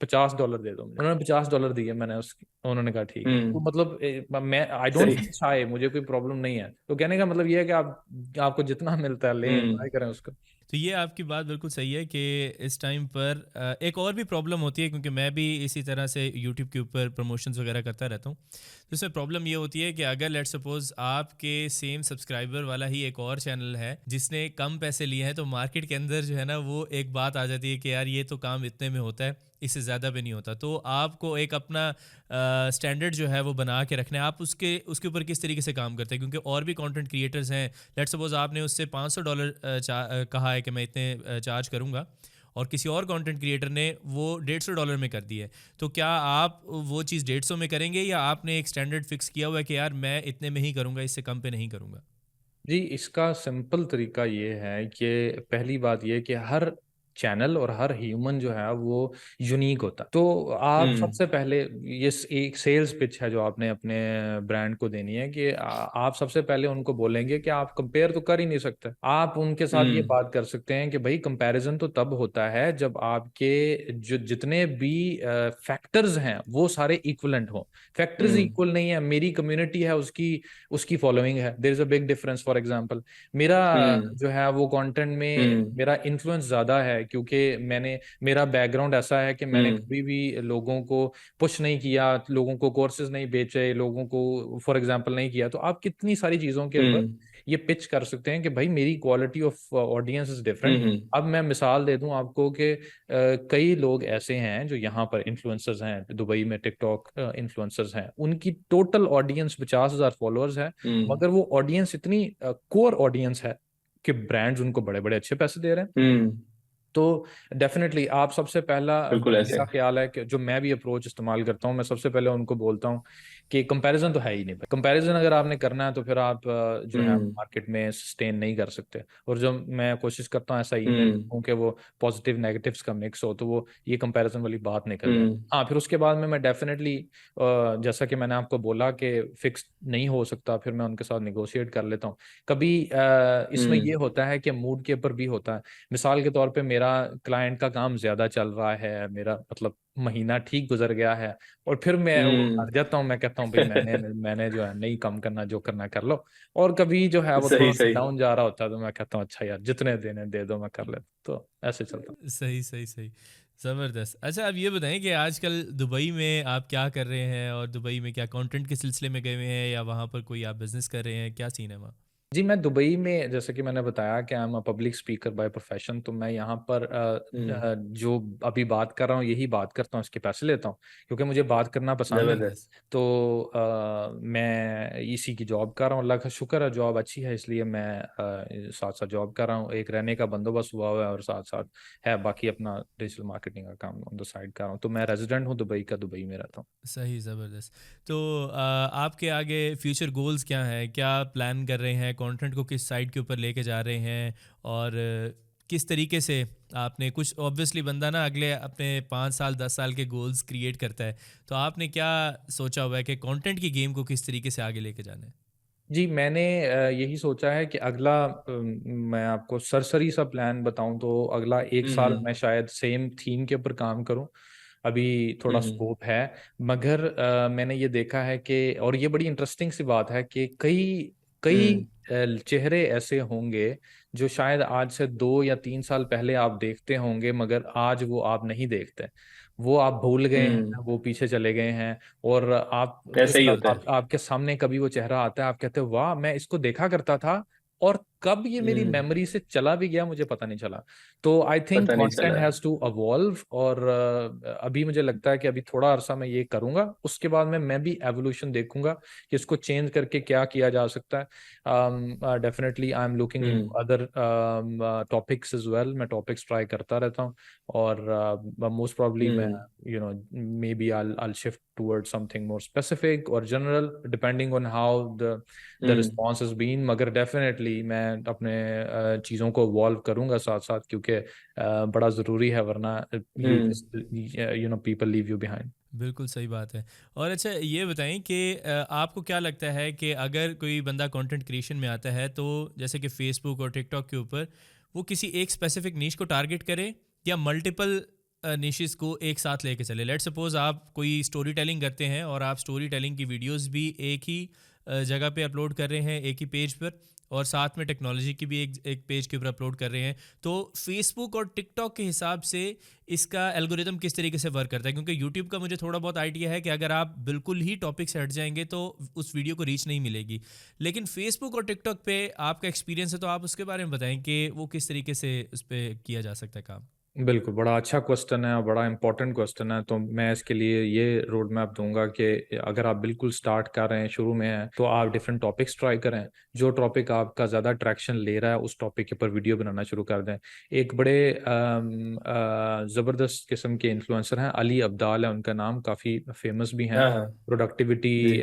[SPEAKER 1] $50 दे दो मुझे। उन्होंने $50 दिए, मैंने उसकी, उन्होंने कहा ठीक है। तो
[SPEAKER 3] हम्म
[SPEAKER 1] मतलब मैं आई डोंट
[SPEAKER 3] सही
[SPEAKER 1] चाहे, मुझे कोई प्रॉब्लम नहीं है। तो कहने का मतलब ये है कि आपको जितना मिलता है लें,
[SPEAKER 3] हम्म
[SPEAKER 1] एंजॉय करें उसको।
[SPEAKER 2] तो ये आपकी बात बिल्कुल सही है कि इस टाइम पर एक और भी प्रॉब्लम होती है, क्योंकि मैं भी इसी तरह से यूट्यूब के ऊपर प्रमोशंस वगैरह करता रहता हूँ। तो इसमें प्रॉब्लम ये होती है कि अगर लेट सपोज आपके सेम सब्सक्राइबर वाला ही एक और चैनल है जिसने कम पैसे लिए हैं, तो मार्केट के अंदर जो है ना वो एक बात आ जाती है कि यार ये तो काम इतने में होता है, इससे ज़्यादा भी नहीं होता। तो आपको एक अपना स्टैंडर्ड जो है वो बना के रखना है। आप उसके उसके ऊपर किस तरीके से काम करते हैं, क्योंकि और भी कंटेंट क्रिएटर्स हैं। लेट सपोज आपने उससे $500 कहा है कि मैं इतने चार्ज करूंगा, और किसी और कंटेंट क्रिएटर ने वो $150 में कर दी है। तो क्या आप वो चीज़ 150 में करेंगे, या आपने एक स्टैंडर्ड फिक्स किया हुआ है कि यार मैं इतने में ही करूंगा, इससे कम पे नहीं करूंगा?
[SPEAKER 1] जी, इसका सिंपल तरीका ये है कि पहली बात ये कि हर चैनल और हर ह्यूमन जो है वो यूनिक होता है। तो आप
[SPEAKER 3] हम्म
[SPEAKER 1] सबसे पहले, ये एक सेल्स पिच है जो आपने अपने ब्रांड को देनी है कि आप सबसे पहले उनको बोलेंगे कि आप कंपेयर तो कर ही नहीं सकते। आप उनके साथ ये
[SPEAKER 3] हम्म
[SPEAKER 1] बात कर सकते हैं कि भाई कंपैरिजन तो तब होता है जब आपके जो जितने भी फैक्टर्स हैं वो सारे इक्वलेंट हों। फैक्टर्स
[SPEAKER 3] हम्म
[SPEAKER 1] इक्वल नहीं है, मेरी कम्युनिटी है, उसकी उसकी फॉलोइंग है, there is a big difference. For example मेरा
[SPEAKER 3] हम्म
[SPEAKER 1] जो है वो कंटेंट में
[SPEAKER 3] हम्म
[SPEAKER 1] मेरा इन्फ्लुएंस ज्यादा है, क्योंकि मेरा बैकग्राउंड ऐसा है कि मैंने
[SPEAKER 3] हम्म
[SPEAKER 1] कभी भी लोगों को पुश नहीं किया, लोगों को कोर्सेज नहीं बेचे, लोगों को फॉर एग्जांपल नहीं किया। तो आप कितनी सारी चीजों के ऊपर
[SPEAKER 3] हम्म
[SPEAKER 1] ये पिच कर सकते हैं कि भाई मेरी quality of audience is different.
[SPEAKER 3] Hmm
[SPEAKER 1] अब मैं मिसाल दे दूं आपको कि कई लोग ऐसे हैं जो यहाँ पर इन्फ्लुएंसर्स हैं, दुबई में टिकटॉक इन्फ्लुएंसर्स हैं, उनकी टोटल ऑडियंस 50,000 फॉलोअर्स है,
[SPEAKER 3] हम्म
[SPEAKER 1] मगर वो ऑडियंस इतनी कोर ऑडियंस है कि ब्रांड्स उनको बड़े बड़े अच्छे पैसे दे रहे हैं।
[SPEAKER 3] हम्म
[SPEAKER 1] तो डेफिनेटली आप सबसे पहला,
[SPEAKER 3] बिल्कुल ऐसे।
[SPEAKER 1] मेरा ख्याल है कि जो मैं भी अप्रोच इस्तेमाल करता हूँ, मैं सबसे पहले उनको बोलता हूँ कि कंपैरिजन तो है ही नहीं। कंपैरिजन अगर आपने करना है तो फिर आप जो है
[SPEAKER 3] हम्म
[SPEAKER 1] मार्केट में सस्टेन नहीं कर सकते। और जो मैं कोशिश करता हूँ ऐसा ईमेल
[SPEAKER 3] हम्म
[SPEAKER 1] लिखूं कि वो पॉजिटिव नेगेटिव्स का मिक्स हो, तो वो ये कंपैरिजन वाली बात निकल जाए।
[SPEAKER 3] हम्म
[SPEAKER 1] हाँ, फिर उसके बाद में मैं डेफिनेटली, जैसा कि मैंने आपको बोला कि फिक्स नहीं हो सकता, फिर मैं उनके साथ निगोशिएट कर लेता हूँ। कभी इसमें ये
[SPEAKER 3] हम्म
[SPEAKER 1] होता है कि मूड के ऊपर भी होता है। मिसाल के तौर पे मेरा क्लाइंट का काम ज्यादा चल रहा है, मेरा मतलब महीना ठीक गुजर गया है, और फिर मैं वो
[SPEAKER 3] हम्म
[SPEAKER 1] हट जाता हूँ, मैं कहता हूँ भाई मैंने मैंने जो है नहीं कम करना, जो करना है कर लो। और कभी जो है वो
[SPEAKER 3] सही
[SPEAKER 1] थोड़ा सा
[SPEAKER 3] सही
[SPEAKER 1] डाउन जा रहा होता है तो मैं कहता हूँ अच्छा यार जितने देने दे दो, मैं कर लेता हूँ। तो ऐसे चलता
[SPEAKER 2] सही सही सही, ज़बरदस्त। अच्छा, आप ये बताएं कि आजकल दुबई में आप क्या कर रहे हैं, और दुबई में क्या कंटेंट के सिलसिले में गए हुए हैं, या वहाँ पर कोई आप बिजनेस कर रहे हैं, क्या सीन है वहाँ?
[SPEAKER 1] जी। मैं दुबई में, जैसे कि मैंने बताया कि I am a public speaker by profession, तो मैं यहाँ पर
[SPEAKER 3] हम्म
[SPEAKER 1] जो अभी बात कर रहा हूँ यही बात करता हूँ, इसके पैसे लेता हूँ क्योंकि मुझे बात करना पसंद है।
[SPEAKER 3] जबरदस्त।
[SPEAKER 1] तो मैं इसी की जॉब कर रहा हूँ, अल्लाह का शुक्र है जॉब अच्छी है, इसलिए मैं साथ साथ जॉब कर रहा हूँ, एक रहने का बंदोबस्त हुआ हुआ है, और साथ साथ है बाकी अपना डिजिटल मार्केटिंग का काम ऑन द साइड कर रहा हूँ। तो मैं रेजिडेंट हूँ दुबई का, दुबई में रहता हूँ।
[SPEAKER 2] सही, ज़बरदस्त। तो आपके आगे फ्यूचर गोल्स क्या हैं? क्या प्लान कर रहे हैं? कंटेंट को किस साइड के ऊपर लेके जा रहे हैं? और किस तरीके से आपने कुछ, ऑब्वियसली बंदा ना अगले अपने 5 साल 10 साल के गोल्स क्रिएट करता है, तो आपने क्या सोचा हुआ है कि कंटेंट की गेम को किस तरीके से आगे लेके जाना है?
[SPEAKER 1] जी, मैंने यही सोचा है कि अगला, मैं आपको सरसरी सा प्लान बताऊं तो अगला एक साल
[SPEAKER 3] हम्म
[SPEAKER 1] मैं शायद सेम थीम के ऊपर काम करूं। अभी थोड़ा
[SPEAKER 3] हम्म
[SPEAKER 1] स्कोप है, मगर मैंने ये देखा है कि, और ये बड़ी इंटरेस्टिंग सी बात है कि कई कई
[SPEAKER 3] हम्म
[SPEAKER 1] चेहरे ऐसे होंगे जो शायद आज से 2 या 3 साल पहले आप देखते होंगे, मगर आज वो आप नहीं देखते। वो आप भूल गए
[SPEAKER 3] हम्म
[SPEAKER 1] हैं, वो पीछे चले गए हैं, और आप
[SPEAKER 3] ऐसा ही होता है।
[SPEAKER 1] आपके सामने कभी वो चेहरा आता है, आप कहते हो वाह मैं इसको देखा करता था, और कब ये मेरी
[SPEAKER 3] हम्म
[SPEAKER 1] मेमोरी से चला भी गया मुझे पता नहीं चला। तो आई थिंक
[SPEAKER 3] पता नहीं
[SPEAKER 1] कंटेंट
[SPEAKER 3] चला।
[SPEAKER 1] हैज टू अवॉल्व, और अभी मुझे लगता है कि अभी थोड़ा अरसा मैं ये करूंगा, उसके बाद में मैं भी एवोल्यूशन देखूंगा कि इसको चेंज करके क्या किया जा सकता है। Definitely I am looking in
[SPEAKER 3] hmm
[SPEAKER 1] other topics as well. मैं टॉपिक्स ट्राई करता रहता हूँ, और मोस्ट प्रॉब्ली मैं,
[SPEAKER 3] हम्म
[SPEAKER 1] you know, maybe I'll shift towards something more specific or general depending on how the
[SPEAKER 3] hmm
[SPEAKER 1] response has been। मगर definitely मैं अपने चीज़ों को evolve करूंगा साथ साथ, क्योंकि बड़ा ज़रूरी है, वरना you
[SPEAKER 3] hmm
[SPEAKER 1] just, you know, people leave you behind।
[SPEAKER 2] बिल्कुल सही बात है। और अच्छा, ये बताएं कि आपको क्या लगता है कि अगर कोई बंदा कंटेंट क्रिएशन में आता है, तो जैसे कि फेसबुक और टिकटॉक के ऊपर वो किसी एक स्पेसिफिक नीश को टारगेट करे, या मल्टीपल निशेस को एक साथ लेके चले? लेट्स सपोज आप कोई स्टोरी टेलिंग करते हैं, और आप स्टोरी टेलिंग की वीडियोस भी एक ही जगह पे अपलोड कर रहे हैं, एक ही पेज पर, और साथ में टेक्नोलॉजी की भी एक पेज के ऊपर अपलोड कर रहे हैं, तो फेसबुक और टिकटॉक के हिसाब से इसका एल्गोरिदम किस तरीके से वर्क करता है? क्योंकि यूट्यूब का मुझे थोड़ा बहुत आइडिया है कि अगर आप बिल्कुल ही टॉपिक से हट जाएंगे तो उस वीडियो को रीच नहीं मिलेगी, लेकिन फेसबुक और टिकटॉक पे आपका एक्सपीरियंस है, तो आप उसके बारे में बताएं कि वो किस तरीके से उस पर किया जा सकता है काम।
[SPEAKER 1] बिल्कुल, बड़ा अच्छा क्वेश्चन है और बड़ा इंपॉर्टेंट क्वेश्चन है। तो मैं इसके लिए ये रोड मैप दूंगा कि अगर आप बिल्कुल स्टार्ट कर रहे हैं, शुरू में हैं, तो आप डिफरेंट टॉपिक्स ट्राई करें। जो टॉपिक आपका ज़्यादा ट्रैक्शन ले रहा है उस टॉपिक के ऊपर वीडियो बनाना शुरू कर दें। एक बड़े ज़बरदस्त किस्म के इन्फ्लुएंसर हैं, अली अब्दाल है उनका नाम, काफ़ी फेमस भी हैं,
[SPEAKER 3] हाँ हाँ
[SPEAKER 1] प्रोडक्टिविटी
[SPEAKER 3] जी।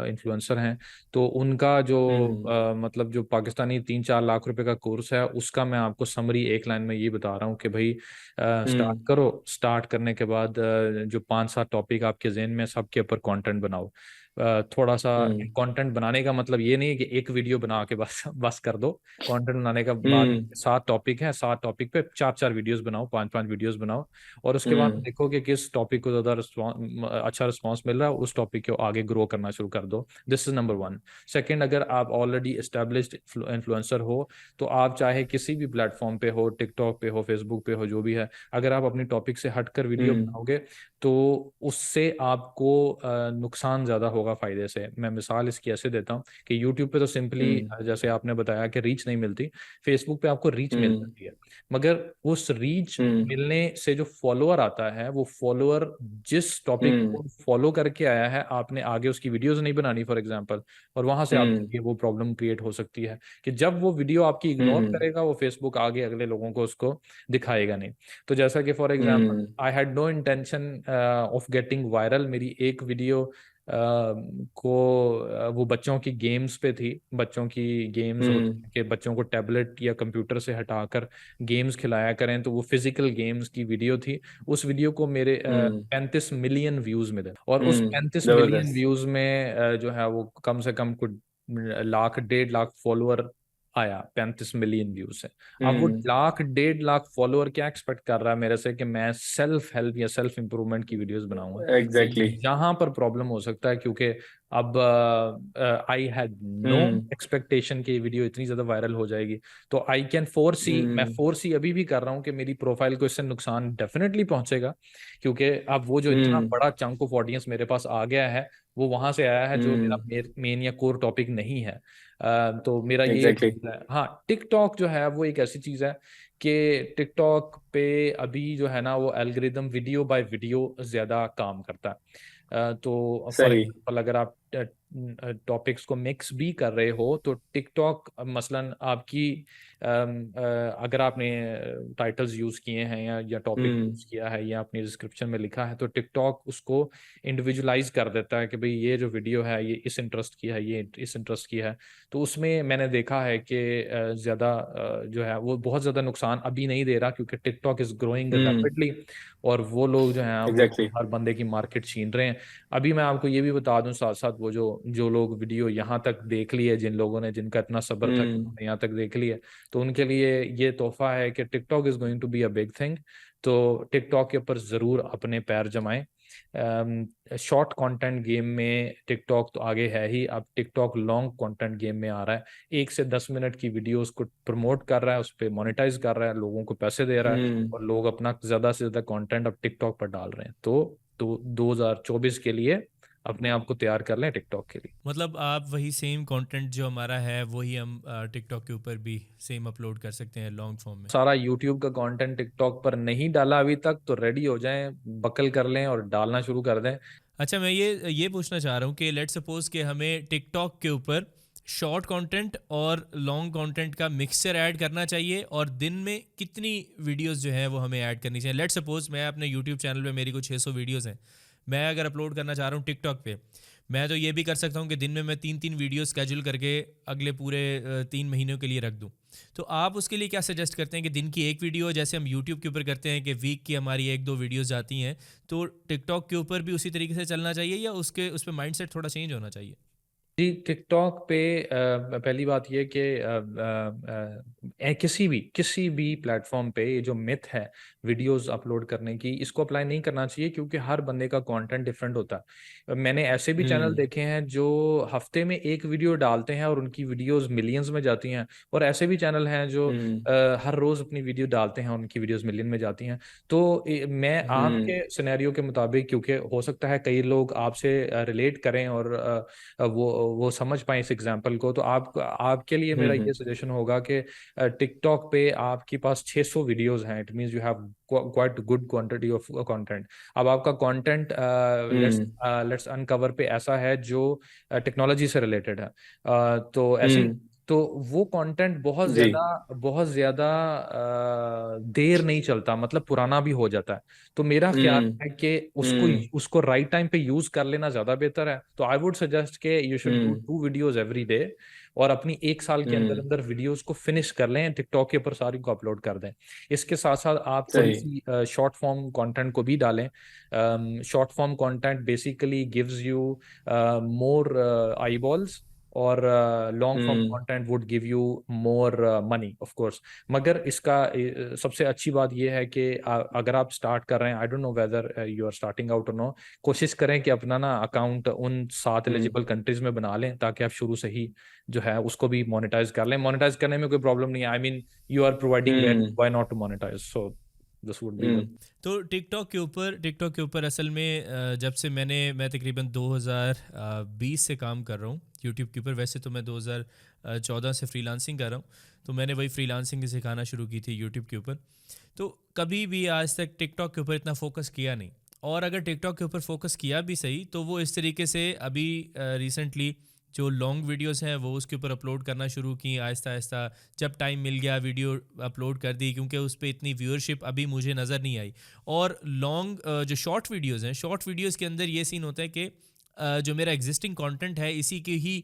[SPEAKER 1] इन्फ्लुएंसर हैं। तो उनका जो
[SPEAKER 3] हम्म
[SPEAKER 1] मतलब जो पाकिस्तानी 3-4 लाख रुपए का कोर्स है, उसका मैं आपको समरी एक लाइन में ये बता रहा हूँ कि भाई स्टार्ट
[SPEAKER 3] हम्म
[SPEAKER 1] करो। स्टार्ट करने के बाद जो 5-7 टॉपिक आपके जेहन में, सबके ऊपर कंटेंट बनाओ। थोड़ा सा
[SPEAKER 3] हम्म
[SPEAKER 1] कंटेंट बनाने का मतलब ये नहीं है कि एक वीडियो बना के बस बस कर दो। कंटेंट बनाने का बाद
[SPEAKER 3] हम्म
[SPEAKER 1] 7 टॉपिक हैं, 7 टॉपिक पे 4-4 वीडियोस बनाओ, 5-5 वीडियोस बनाओ, और उसके बाद
[SPEAKER 3] हम्म
[SPEAKER 1] देखो कि किस टॉपिक को ज़्यादा अच्छा रिस्पॉन्स मिल रहा है, उस टॉपिक को आगे ग्रो करना शुरू कर दो। This is number one. Second, अगर आप ऑलरेडी एस्टेब्लिश्ड इन्फ्लुएंसर हो, तो आप चाहे किसी भी प्लेटफॉर्म पे हो, टिकटॉक पे हो, फेसबुक पे हो, जो भी है, अगर आप अपनी टॉपिक से हटकर वीडियो
[SPEAKER 3] हम्म
[SPEAKER 1] बनाओगे तो उससे आपको नुकसान ज़्यादा होगा होगा फ़ायदे से। मैं मिसाल इसकी ऐसे देता हूँ कि यूट्यूब पे तो सिंपली जैसे आपने बताया कि रीच नहीं मिलती, फेसबुक पे आपको रीच मिल जाती है, मगर उस रीच मिलने से जो फॉलोअर आता है, वो फॉलोअर जिस टॉपिक को फॉलो करके आया है, आपने आगे उसकी वीडियोस नहीं बनानी फॉर एग्जांपल, और वहां से आपके लिए वो प्रॉब्लम क्रिएट हो सकती है कि जब वो वीडियो आपकी इग्नोर करेगा, वो फेसबुक आगे अगले लोगों को उसको दिखाएगा नहीं। तो जैसा कि for example I had no intention of getting viral. मेरी एक वीडियो वो बच्चों की गेम्स पे थी। बच्चों की गेम्स होती हैं कि बच्चों को टैबलेट या कंप्यूटर से हटाकर गेम्स खिलाया करें, तो वो फिजिकल गेम्स की वीडियो थी। उस वीडियो को मेरे 35 मिलियन व्यूज मिले, और उस 35 मिलियन
[SPEAKER 2] जबरदस्त।
[SPEAKER 1] व्यूज में जो है वो कम से कम कुछ लाख 1.5 लाख फॉलोअर आया 35 मिलियन व्यूज से। अब वो लाख 1.5 लाख फॉलोअर क्या एक्सपेक्ट कर रहा है मेरे से कि मैं सेल्फ हेल्प या सेल्फ इंप्रूवमेंट की वीडियोस बनाऊंगा।
[SPEAKER 2] एग्जैक्टली।
[SPEAKER 1] यहाँ पर प्रॉब्लम हो सकता है, क्योंकि अब आई हैड नो एक्सपेक्टेशन कि ये वीडियो इतनी ज्यादा वायरल हो जाएगी। तो आई कैन फोर सी, मैं फोर सी अभी भी कर रहा हूँ कि मेरी प्रोफाइल को इससे नुकसान डेफिनेटली पहुंचेगा, क्योंकि अब वो जो इतना बड़ा चंक ऑफ ऑडियंस मेरे पास आ गया है, वो वहां से आया है जो मेरा मेन या कोर टॉपिक नहीं है। तो मेरा ये
[SPEAKER 2] एग्जैक्टली।
[SPEAKER 1] है। हाँ, टिकटॉक जो है वो एक ऐसी चीज है कि टिकटॉक पे अभी जो है ना, वो एल्गोरिदम वीडियो बाय वीडियो ज्यादा काम करता है। तो फॉर
[SPEAKER 2] सही।
[SPEAKER 1] एग्जांपल अगर आप टॉपिक्स को मिक्स भी कर रहे हो, तो टिकटॉक मसलन आपकी अगर आपने टाइटल्स यूज किए हैं या टॉपिक यूज किया है या अपनी डिस्क्रिप्शन में लिखा है, तो टिकटॉक उसको इंडिविजुअलाइज कर देता है कि भाई ये जो वीडियो है ये इस इंटरेस्ट की है, ये इस इंटरेस्ट की है। तो उसमें मैंने देखा है कि ज़्यादा जो है वो बहुत ज़्यादा नुकसान अभी नहीं दे रहा, क्योंकि टिकटॉक इज़ ग्रोइंग रैपिडली, और वो लोग जो हैं वो
[SPEAKER 2] एग्जैक्टली।
[SPEAKER 1] हर बंदे की मार्केट छीन रहे हैं। अभी मैं आपको ये भी बता दूं साथ साथ, वो जो जो लोग वीडियो यहाँ तक देख ली है, जिन लोगों ने, जिनका इतना सब्र था कि उन्होंने यहाँ तक देख लिया, तो उनके लिए ये तोहफा है कि TikTok is going to be a big thing. तो टिकटॉक के ऊपर ज़रूर अपने पैर जमाएं। शॉर्ट कंटेंट गेम में टिकटॉक तो आगे है ही, अब टिकटॉक लॉन्ग कंटेंट गेम में आ रहा है। 1 से 10 मिनट की वीडियोस को प्रमोट कर रहा है, उस पर मोनेटाइज कर रहा है, लोगों को पैसे दे रहा है, और लोग अपना ज्यादा से ज्यादा कंटेंट अब टिकटॉक पर डाल रहे हैं। तो 2024 के लिए अपने आप को तैयार कर लें टिकटॉक के लिए।
[SPEAKER 2] मतलब आप वही सेम कंटेंट जो हमारा है वही हम टिकटॉक के ऊपर भी सेम अपलोड कर सकते हैं लॉन्ग फॉर्म में।
[SPEAKER 1] सारा यूट्यूब का कंटेंट टिकटॉक पर नहीं डाला अभी तक, तो रेडी हो जाएं, बकल कर लें और डालना शुरू कर दें।
[SPEAKER 2] अच्छा, मैं ये पूछना चाह रहा हूँ कि लेट्स सपोज कि हमें टिकटॉक के ऊपर शॉर्ट कंटेंट और लॉन्ग कंटेंट का मिक्सचर ऐड करना चाहिए, और दिन में कितनी वीडियोस जो है वो हमें ऐड करनी चाहिए। लेट्स सपोज मैं अपने यूट्यूब चैनल पे मेरी कुछ 600 वीडियोस हैं, मैं अगर अपलोड करना चाह रहा हूँ टिकटॉक पे, मैं तो ये भी कर सकता हूँ कि दिन में मैं 3-3 वीडियो स्केड्यूल करके अगले पूरे 3 महीनों के लिए रख दूँ। तो आप उसके लिए क्या सजेस्ट करते हैं कि दिन की एक वीडियो, जैसे हम यूट्यूब के ऊपर करते हैं कि वीक की हमारी 1-2 वीडियोस जाती हैं, तो टिकटॉक के ऊपर भी उसी तरीके से चलना चाहिए, या उस पर माइंडसेट थोड़ा चेंज होना चाहिए?
[SPEAKER 1] जी, टिकटॉक पे पहली बात ये कि किसी भी प्लेटफॉर्म पे ये जो मिथ है वीडियोस अपलोड करने की, इसको अप्लाई नहीं करना चाहिए, क्योंकि हर बंदे का कंटेंट डिफरेंट होता है। मैंने ऐसे भी चैनल देखे हैं जो हफ्ते में एक वीडियो डालते हैं और उनकी वीडियोस मिलियंस में जाती हैं, और ऐसे भी चैनल हैं जो हर रोज अपनी वीडियो डालते हैं और उनकी वीडियोस मिलियन में जाती हैं। तो मैं आपके सिनेरियो के मुताबिक, क्योंकि हो सकता है कई लोग आपसे रिलेट करें और वो समझ पाए इस एग्जाम्पल को, तो आपके लिए मेरा ये सजेशन होगा कि टिकटॉक पे आपके पास 600 वीडियोस हैं, it means you have quite good quantity of content. अब आपका कंटेंट लेट्स अनकवर पे ऐसा है जो टेक्नोलॉजी से रिलेटेड है, तो ऐसे ही, तो वो कंटेंट
[SPEAKER 2] जी।
[SPEAKER 1] बहुत ज्यादा देर नहीं चलता, मतलब पुराना भी हो जाता है। तो मेरा ख्याल है कि उसको उसको राइट टाइम पे यूज कर लेना ज्यादा बेहतर है। तो आई वुड सजेस्ट के you should do 2 videos every day, और अपनी 1 साल के अंदर अंदर वीडियोस को फिनिश कर लें, टिकटॉक के ऊपर सारी को अपलोड कर दें। इसके साथ साथ आप थोड़ी
[SPEAKER 2] सही।
[SPEAKER 1] सी शॉर्ट फॉर्म कंटेंट को भी डालें। Short form content basically gives you more eyeballs, और long form content would give you more money of course. मगर इसका सबसे अच्छी बात यह है कि अगर आप स्टार्ट कर रहे हैं, I don't know whether you are starting out और नो, कोशिश करें कि अपना ना अकाउंट उन 7 एलिजिबल कंट्रीज में बना लें, ताकि आप शुरू से ही जो है उसको भी मोनेटाइज कर लें। मोनेटाइज करने में कोई प्रॉब्लम नहीं है, I mean you are providing value, why not to monetize. So this would be
[SPEAKER 3] hmm
[SPEAKER 2] तो टिकटॉक के ऊपर असल में जब से मैं तकरीबन 2020 से काम कर रहा हूँ यूट्यूब के ऊपर। वैसे तो मैं 2014 से फ्रीलांसिंग कर रहा हूँ, तो मैंने वही फ्रीलांसिंग सिखाना शुरू की थी यूट्यूब के ऊपर। तो कभी भी आज तक टिकटॉक के ऊपर इतना फोकस किया नहीं, और अगर टिकटॉक के ऊपर फोकस किया भी सही तो वो इस तरीके से अभी रिसेंटली जो लॉन्ग वीडियोस हैं वो उसके ऊपर अपलोड करना शुरू की आहिस्ता आहिस्ता। जब टाइम मिल गया वीडियो अपलोड कर दी, क्योंकि उस पर इतनी व्यूअरशिप अभी मुझे नज़र नहीं आई। और लॉन्ग जो शॉर्ट वीडियोस हैं, शॉर्ट वीडियोस के अंदर ये सीन होता है कि जो मेरा एग्जिस्टिंग कंटेंट है इसी के ही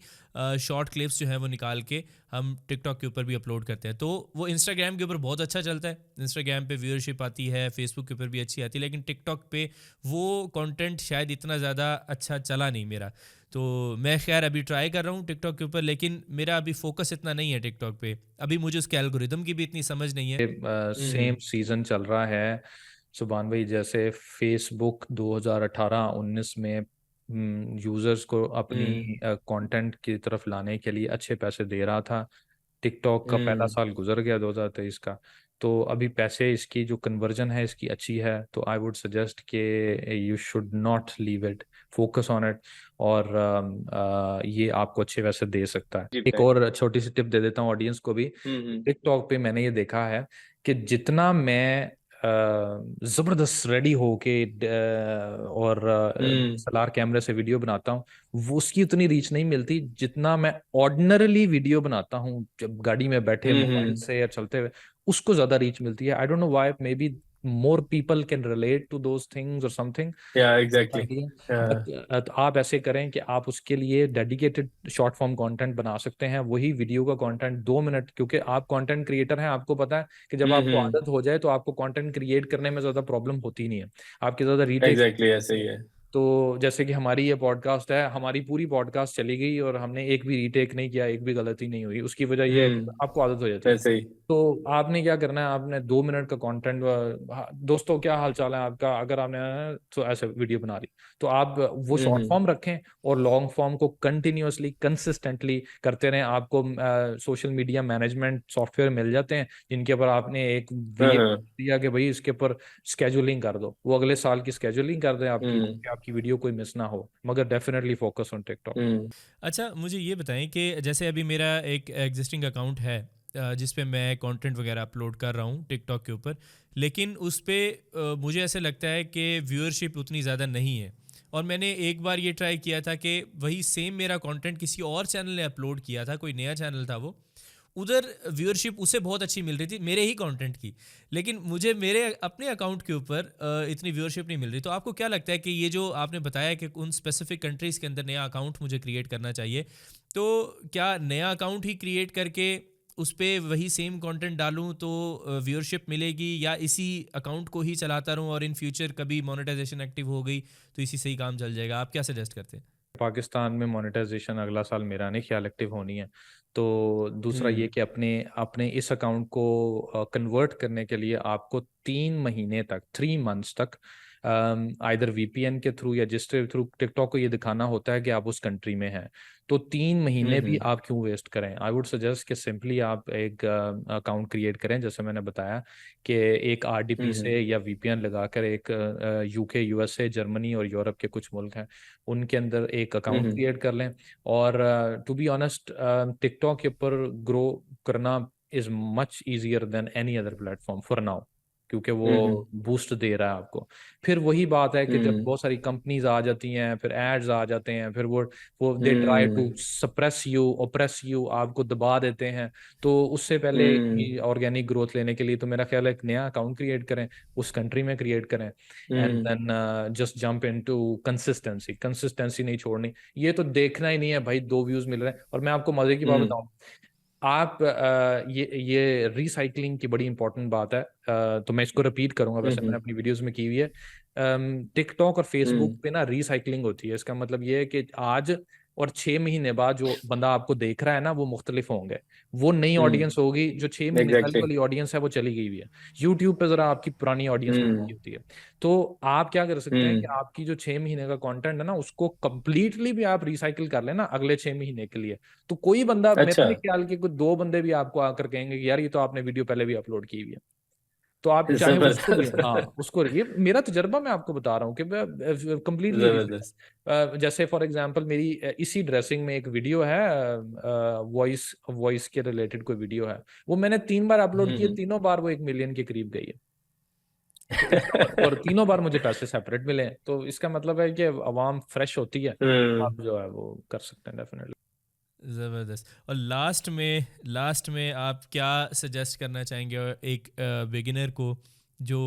[SPEAKER 2] शॉर्ट क्लिप्स जो हैं वो निकाल के हम टिकटॉक के ऊपर भी अपलोड करते हैं। तो वो इंस्टाग्राम के ऊपर बहुत अच्छा चलता है, इंस्टाग्राम पे व्यूअरशिप आती है, फेसबुक के ऊपर भी अच्छी आती है, लेकिन टिकटॉक पे वो कंटेंट शायद इतना ज़्यादा अच्छा चला नहीं मेरा। तो मैं खैर अभी ट्राई कर रहा हूँ टिकटॉक के ऊपर, लेकिन मेरा अभी फोकस इतना नहीं है टिकटॉक पे। अभी मुझे उसके एल्गोरिदम की भी इतनी समझ नहीं है।
[SPEAKER 1] सेम सीजन चल रहा है सुभान भाई। जैसे फेसबुक 2018-19 में यूजर्स को अपनी
[SPEAKER 3] हम्म
[SPEAKER 1] कंटेंट की तरफ लाने के लिए अच्छे पैसे दे रहा था। टिकटॉक का पहला
[SPEAKER 3] हम्म
[SPEAKER 1] साल गुजर गया 2023 का, तो अभी पैसे इसकी जो कन्वर्जन है इसकी अच्छी है। तो आई वुड सजेस्ट कि you should not leave it, focus on it. और ये आपको अच्छे पैसे दे सकता है।
[SPEAKER 3] जी
[SPEAKER 1] एक
[SPEAKER 3] बताएं।
[SPEAKER 1] और छोटी सी टिप दे देता हूँ ऑडियंस को भी।
[SPEAKER 3] हम्म
[SPEAKER 1] टिकटॉक पे मैंने ये देखा है कि जितना मैं जबरदस्त रेडी होके और
[SPEAKER 3] हम्म
[SPEAKER 1] डीएसएलआर कैमरे से वीडियो बनाता हूँ, वो उसकी उतनी रीच नहीं मिलती जितना मैं ऑर्डिनरली वीडियो बनाता हूँ जब गाड़ी में बैठे मोबाइल
[SPEAKER 3] हम्म
[SPEAKER 1] से या चलते हुए। उसको ज्यादा रीच मिलती है। I don't know why, maybe more people can relate to those things और समथिंग
[SPEAKER 3] या एग्जैक्टली।
[SPEAKER 1] आइडिया। बट आप ऐसे करें कि आप उसके लिए डेडिकेटेड शॉर्ट फॉर्म कंटेंट बना सकते हैं, वही वीडियो का कंटेंट 2 मिनट, क्योंकि आप कंटेंट क्रिएटर हैं, आपको पता है कि जब आपको
[SPEAKER 3] हम्म
[SPEAKER 1] आदत हो जाए तो आपको कंटेंट क्रिएट करने में ज्यादा प्रॉब्लम होती नहीं है, आपके ज्यादा रीटेक।
[SPEAKER 3] एग्जैक्टली ऐसे ही है।
[SPEAKER 1] तो जैसे कि हमारी ये पॉडकास्ट है, हमारी पूरी पॉडकास्ट चली गई और हमने एक भी रीटेक नहीं किया, एक भी गलती नहीं हुई, उसकी वजह यह है कि आपको आदत हो जाती है।
[SPEAKER 3] वैसे ही।
[SPEAKER 1] तो आपने क्या करना है, आपने 2 मिनट का कंटेंट, दोस्तों क्या हाल चाल है आपका, अगर आपने तो ऐसे वीडियो बना ली, तो आप वो शॉर्ट
[SPEAKER 3] हम्म
[SPEAKER 1] फॉर्म रखें और लॉन्ग फॉर्म को कंटिन्यूअसली कंसिस्टेंटली करते रहें। आपको सोशल मीडिया मैनेजमेंट सॉफ्टवेयर मिल जाते हैं जिनके ऊपर आपने एक
[SPEAKER 3] हाँ
[SPEAKER 1] ये
[SPEAKER 3] हाँ
[SPEAKER 1] दिया कि भाई इसके ऊपर स्केजुलिंग कर दो, वो अगले साल की स्केजुलिंग कर दें आपकी,
[SPEAKER 3] हम्म
[SPEAKER 1] कि आपकी वीडियो कोई मिस ना हो। मगर डेफिनेटली फोकस ऑन टिकटॉक।
[SPEAKER 3] हम्म
[SPEAKER 2] अच्छा, मुझे ये बताएं कि जैसे अभी मेरा एक एग्जिस्टिंग अकाउंट है जिस पे मैं कंटेंट वगैरह अपलोड कर रहा हूँ टिकटॉक के ऊपर, लेकिन उस पे मुझे ऐसे लगता है कि व्यूअरशिप उतनी ज़्यादा नहीं है। और मैंने एक बार ये ट्राई किया था कि वही सेम मेरा कंटेंट किसी और चैनल ने अपलोड किया था, कोई नया चैनल था वो, उधर व्यूअरशिप उसे बहुत अच्छी मिल रही थी मेरे ही कंटेंट की, लेकिन मुझे मेरे अपने अकाउंट के ऊपर इतनी व्यूअरशिप नहीं मिल रही। तो आपको क्या लगता है कि ये जो आपने बताया कि उन स्पेसिफिक कंट्रीज़ के अंदर नया अकाउंट मुझे क्रिएट करना चाहिए, तो क्या नया अकाउंट ही क्रिएट करके उस पर वही सेम कंटेंट डालूं तो व्यूअरशिप मिलेगी, या इसी अकाउंट को ही चलाता रहूं और इन फ्यूचर कभी मोनेटाइजेशन एक्टिव हो गई तो इसी से ही काम चल जाएगा? आप क्या सजेस्ट करते हैं?
[SPEAKER 1] पाकिस्तान में मोनेटाइजेशन अगला साल मेरा नहीं ख्याल एक्टिव होनी है। तो दूसरा ये
[SPEAKER 3] हम्म
[SPEAKER 1] कि अपने अपने इस अकाउंट को कन्वर्ट करने के लिए आपको 3 महीने तक, 3 मंथ्स तक, आइदर वीपीएन के थ्रू या जिस थ्रू टिकटॉक को ये दिखाना होता है कि आप उस कंट्री में हैं। तो 3 महीने भी
[SPEAKER 3] हम्म
[SPEAKER 1] आप क्यों वेस्ट करें? आई वुड सजेस्ट कि सिंपली आप एक अकाउंट क्रिएट करें, जैसे मैंने बताया कि एक आरडीपी
[SPEAKER 3] हम्म
[SPEAKER 1] से या वीपीएन लगाकर एक यूके, यूएसए, जर्मनी और यूरोप के कुछ मुल्क हैं उनके अंदर एक अकाउंट
[SPEAKER 3] हम्म
[SPEAKER 1] क्रिएट कर लें। और टू बी ऑनेस्ट, टिकटॉक के ऊपर ग्रो करना is much easier than any other platform for now, क्योंकि वो
[SPEAKER 3] हम्म
[SPEAKER 1] बूस्ट दे रहा है आपको। फिर वही बात है कि जब
[SPEAKER 3] हम्म
[SPEAKER 1] बहुत सारी कंपनीज आ जाती हैं, फिर एड्स आ जाते हैं, फिर वो they try to
[SPEAKER 3] hmm
[SPEAKER 1] suppress you, oppress you, आपको दबा देते हैं। तो उससे पहले
[SPEAKER 3] हम्म
[SPEAKER 1] ऑर्गेनिक ग्रोथ लेने के लिए तो मेरा ख्याल है एक नया अकाउंट क्रिएट करें, उस कंट्री में क्रिएट करें, and
[SPEAKER 3] hmm
[SPEAKER 1] then just jump into consistency. Consistency नहीं छोड़नी, ये तो देखना ही नहीं है भाई 2 व्यूज मिल रहे हैं। और मैं आपको मजे की बात
[SPEAKER 3] हम्म
[SPEAKER 1] बताऊं, आप ये रिसाइकलिंग की बड़ी इंपॉर्टेंट बात है। तो मैं इसको रिपीट करूंगा, वैसे मैंने
[SPEAKER 3] हम्म
[SPEAKER 1] अपनी वीडियोस में की हुई है। टिकटॉक और फेसबुक
[SPEAKER 3] हम्म
[SPEAKER 1] पे ना रिसाइकलिंग होती है। इसका मतलब ये है कि आज और 6 महीने बाद जो बंदा आपको देख रहा है ना, वो मुख्तलिफ होंगे। वो नई ऑडियंस होगी, जो 6 महीने पहले
[SPEAKER 3] एग्जैक्टली।
[SPEAKER 1] वाली ऑडियंस है वो चली गई हुई है। यूट्यूब पे जरा आपकी पुरानी ऑडियंस
[SPEAKER 3] हम्म
[SPEAKER 1] बैठी होती है। तो आप क्या कर सकते हैं कि
[SPEAKER 3] हम्म
[SPEAKER 1] आपकी जो 6 महीने का कंटेंट है ना, उसको कंप्लीटली भी आप रिसाइकिल कर लेना अगले 6 महीने के लिए। तो कोई बंदा, मेरा
[SPEAKER 3] अच्छा।
[SPEAKER 1] नहीं ख्याल कि कुछ 2 बंदे भी आपको आकर कहेंगे कि यार ये तो आपने वीडियो पहले भी अपलोड की हुई है। तो आप चाहे वो उसको भी,
[SPEAKER 3] जबरदस्त।
[SPEAKER 1] हाँ उसको, ये मेरा तजर्बा मैं आपको बता रहा हूँ कि मैं कम्प्लीटली,
[SPEAKER 3] जबरदस्त।
[SPEAKER 1] जैसे फॉर एग्जांपल मेरी इसी ड्रेसिंग में एक वीडियो है, वॉइस वॉइस के रिलेटेड कोई वीडियो है, वो मैंने 3 बार अपलोड की है,
[SPEAKER 3] हम्म।
[SPEAKER 1] तीनों बार वो 1 मिलियन के करीब गई है। तो इसका और तीनों बार मुझे पैसे सेपरेट मिले हैं, तो इसका मतलब है कि आवाम फ्रेश होती है,
[SPEAKER 3] हम्म।
[SPEAKER 1] आप जो है वो कर सकते हैं डेफिनेटली।
[SPEAKER 2] ज़बरदस्त। और लास्ट में आप क्या सजेस्ट करना चाहेंगे एक बिगिनर को जो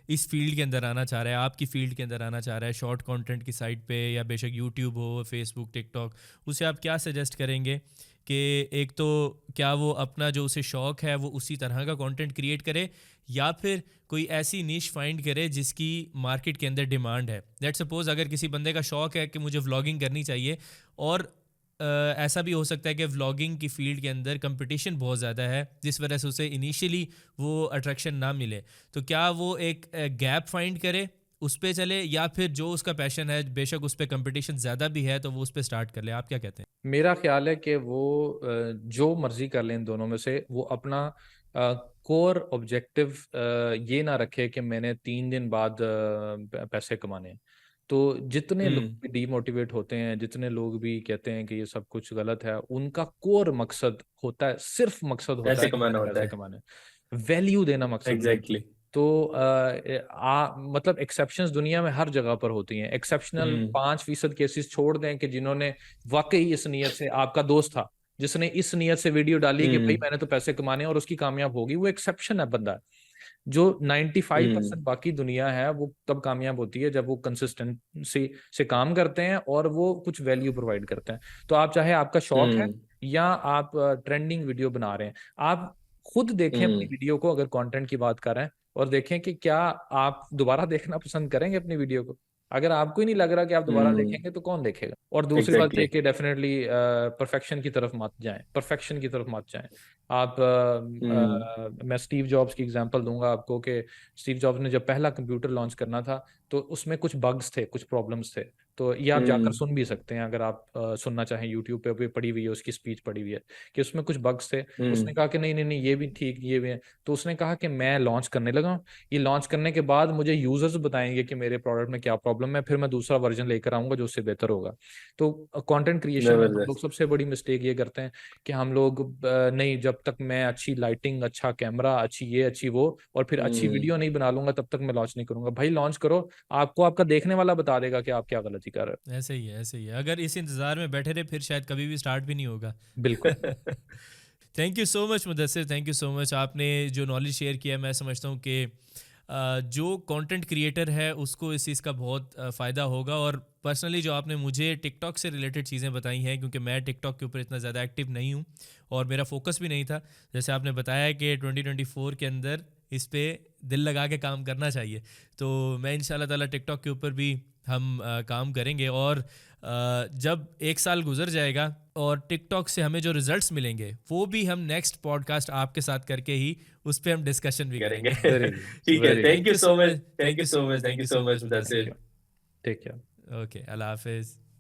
[SPEAKER 2] इस फील्ड के अंदर आना चाह रहा है, आपकी फील्ड के अंदर आना चाह रहा है, शॉर्ट कंटेंट की साइट पे या बेशक यूट्यूब हो, फेसबुक, टिकटॉक, उसे आप क्या सजेस्ट करेंगे कि एक तो क्या वो अपना जो उसे शौक है वो उसी तरह का कंटेंट क्रिएट करे, या फिर कोई ऐसी निश फाइंड करे जिसकी मार्केट के अंदर डिमांड है। लेट्स सपोज अगर किसी बंदे का शौक है कि मुझे व्लॉगिंग करनी चाहिए, और ऐसा भी हो सकता है कि व्लॉगिंग की फील्ड के अंदर कंपटीशन बहुत ज़्यादा है जिस वजह से उसे इनिशियली वो अट्रैक्शन ना मिले, तो क्या वो एक गैप फाइंड करे, उस पे चले, या फिर जो उसका पैशन है बेशक उस पर कंपटीशन ज़्यादा भी है तो वो उस पर स्टार्ट कर ले? आप क्या कहते हैं?
[SPEAKER 1] मेरा ख्याल है कि वो जो मर्जी कर लें इन दोनों में से, वो अपना कोर ऑब्जेक्टिव ये ना रखे कि मैंने 3 दिन बाद पैसे कमाने हैं। तो जितने लोग
[SPEAKER 3] हम्म।
[SPEAKER 1] भी डीमोटिवेट होते हैं, जितने लोग भी कहते हैं कि ये सब कुछ गलत है, उनका कोर मकसद होता है, सिर्फ मकसद होता
[SPEAKER 3] पैसे
[SPEAKER 1] है कि
[SPEAKER 3] कमाना
[SPEAKER 1] मैंने
[SPEAKER 3] होता
[SPEAKER 1] पैसे
[SPEAKER 3] है।
[SPEAKER 1] कमाने, वैल्यू देना मकसद नहीं।
[SPEAKER 3] एग्जैक्टली।
[SPEAKER 1] तो मतलब एक्सेप्शंस दुनिया में हर जगह पर होती हैं। एक्सेप्शनल
[SPEAKER 3] हम्म।
[SPEAKER 1] 5% केसेस छोड़ दें कि जिन्होंने वाकई इस नीयत से, आपका दोस्त था जिसने इस नीयत से वीडियो डाली कि भाई
[SPEAKER 3] हम्म।
[SPEAKER 1] मैंने तो पैसे कमाने हैं, और उसकी कामयाब होगी, वो एक्सेप्शन है बंदा। जो 95%
[SPEAKER 3] हम्म।
[SPEAKER 1] बाकी दुनिया है वो तब कामयाब होती है जब वो कंसिस्टेंसी से काम करते हैं और वो कुछ वैल्यू प्रोवाइड करते हैं। तो आप चाहे आपका शौक है
[SPEAKER 3] हम्म।
[SPEAKER 1] या आप ट्रेंडिंग वीडियो बना रहे हैं, आप खुद देखें अपनी
[SPEAKER 3] हम्म।
[SPEAKER 1] वीडियो को, अगर कंटेंट की बात कर रहे हैं, और देखें कि क्या आप दोबारा देखना पसंद करेंगे अपनी वीडियो को। अगर आपको ही नहीं लग रहा कि आप दोबारा
[SPEAKER 3] हम्म।
[SPEAKER 1] देखेंगे तो कौन देखेगा। और दूसरी बात ये
[SPEAKER 3] एग्जैक्टली।
[SPEAKER 1] कि डेफिनेटली परफेक्शन की तरफ मत जाएं, परफेक्शन की तरफ मत जाएं। आप
[SPEAKER 3] हम्म।
[SPEAKER 1] मैं स्टीव जॉब्स की एग्जांपल दूंगा आपको कि स्टीव जॉब्स ने जब पहला कंप्यूटर लॉन्च करना था तो उसमें कुछ बग्स थे, कुछ प्रॉब्लम्स थे। तो ये आप जाकर
[SPEAKER 3] हम्म।
[SPEAKER 1] सुन भी सकते हैं, अगर आप सुनना चाहें, यूट्यूब पे भी पड़ी हुई है, उसकी स्पीच पड़ी हुई है कि उसमें कुछ बग्स थे। उसने
[SPEAKER 3] हम्म।
[SPEAKER 1] कहा कि नहीं नहीं नहीं, ये भी ठीक, ये भी है। तो उसने कहा कि मैं लॉन्च करने लगा हूँ, ये लॉन्च करने के बाद मुझे यूजर्स बताएंगे कि मेरे प्रोडक्ट में क्या प्रॉब्लम है, फिर मैं दूसरा वर्जन लेकर आऊंगा जो उससे बेहतर होगा। तो कंटेंट क्रिएशन में हम लोग
[SPEAKER 3] जबरदस्त।
[SPEAKER 1] सबसे बड़ी मिस्टेक ये करते हैं कि हम लोग नहीं, जब तक मैं अच्छी लाइटिंग, अच्छा कैमरा, अच्छी ये अच्छी वो, और फिर अच्छी
[SPEAKER 3] हम्म।
[SPEAKER 1] वीडियो नहीं बना लूंगा, तब तक मैं लॉन्च नहीं करूंगा। भाई लॉन्च करो, आपको आपका देखने वाला बता देगा कि आप क्या गलती कर रहे हो।
[SPEAKER 2] ऐसे ही है, ऐसे ही है। अगर इस इंतज़ार में बैठे रहे फिर शायद कभी भी स्टार्ट भी नहीं होगा।
[SPEAKER 1] बिल्कुल।
[SPEAKER 2] Thank you so much Mudassir, thank you so much. आपने जो नॉलेज शेयर किया, मैं समझता हूँ कि जो कंटेंट क्रिएटर है उसको इस चीज़ का बहुत फ़ायदा होगा। और पर्सनली जो आपने मुझे टिकटॉक से रिलेटेड चीज़ें बताई हैं, क्योंकि मैं टिकटॉक के ऊपर इतना ज़्यादा एक्टिव नहीं हूँ और मेरा फोकस भी नहीं था, जैसे आपने बताया कि 2024 के अंदर इस पे दिल लगा के काम करना चाहिए, तो मैं इंशाल्लाह ताला टिकटॉक के ऊपर भी हम काम करेंगे। और जब 1 साल गुजर जाएगा और टिकटॉक से हमें जो रिजल्ट्स मिलेंगे वो भी हम नेक्स्ट पॉडकास्ट आपके साथ करके ही उस पर हम डिस्कशन भी
[SPEAKER 3] करेंगे।
[SPEAKER 2] करेंगे।
[SPEAKER 1] वेरी
[SPEAKER 3] ठीक है।
[SPEAKER 1] Very
[SPEAKER 3] thank
[SPEAKER 2] thank
[SPEAKER 3] you
[SPEAKER 2] you
[SPEAKER 3] so
[SPEAKER 2] so
[SPEAKER 3] much,
[SPEAKER 2] much,
[SPEAKER 3] thank
[SPEAKER 2] thank
[SPEAKER 3] you
[SPEAKER 2] you
[SPEAKER 3] so
[SPEAKER 2] so
[SPEAKER 3] much,
[SPEAKER 2] much,
[SPEAKER 3] thank
[SPEAKER 2] thank
[SPEAKER 3] you
[SPEAKER 2] you
[SPEAKER 3] so
[SPEAKER 2] so
[SPEAKER 3] much
[SPEAKER 2] much.
[SPEAKER 3] Mudassir.
[SPEAKER 1] Thank you.
[SPEAKER 2] Okay, अल्लाह हाफिज़।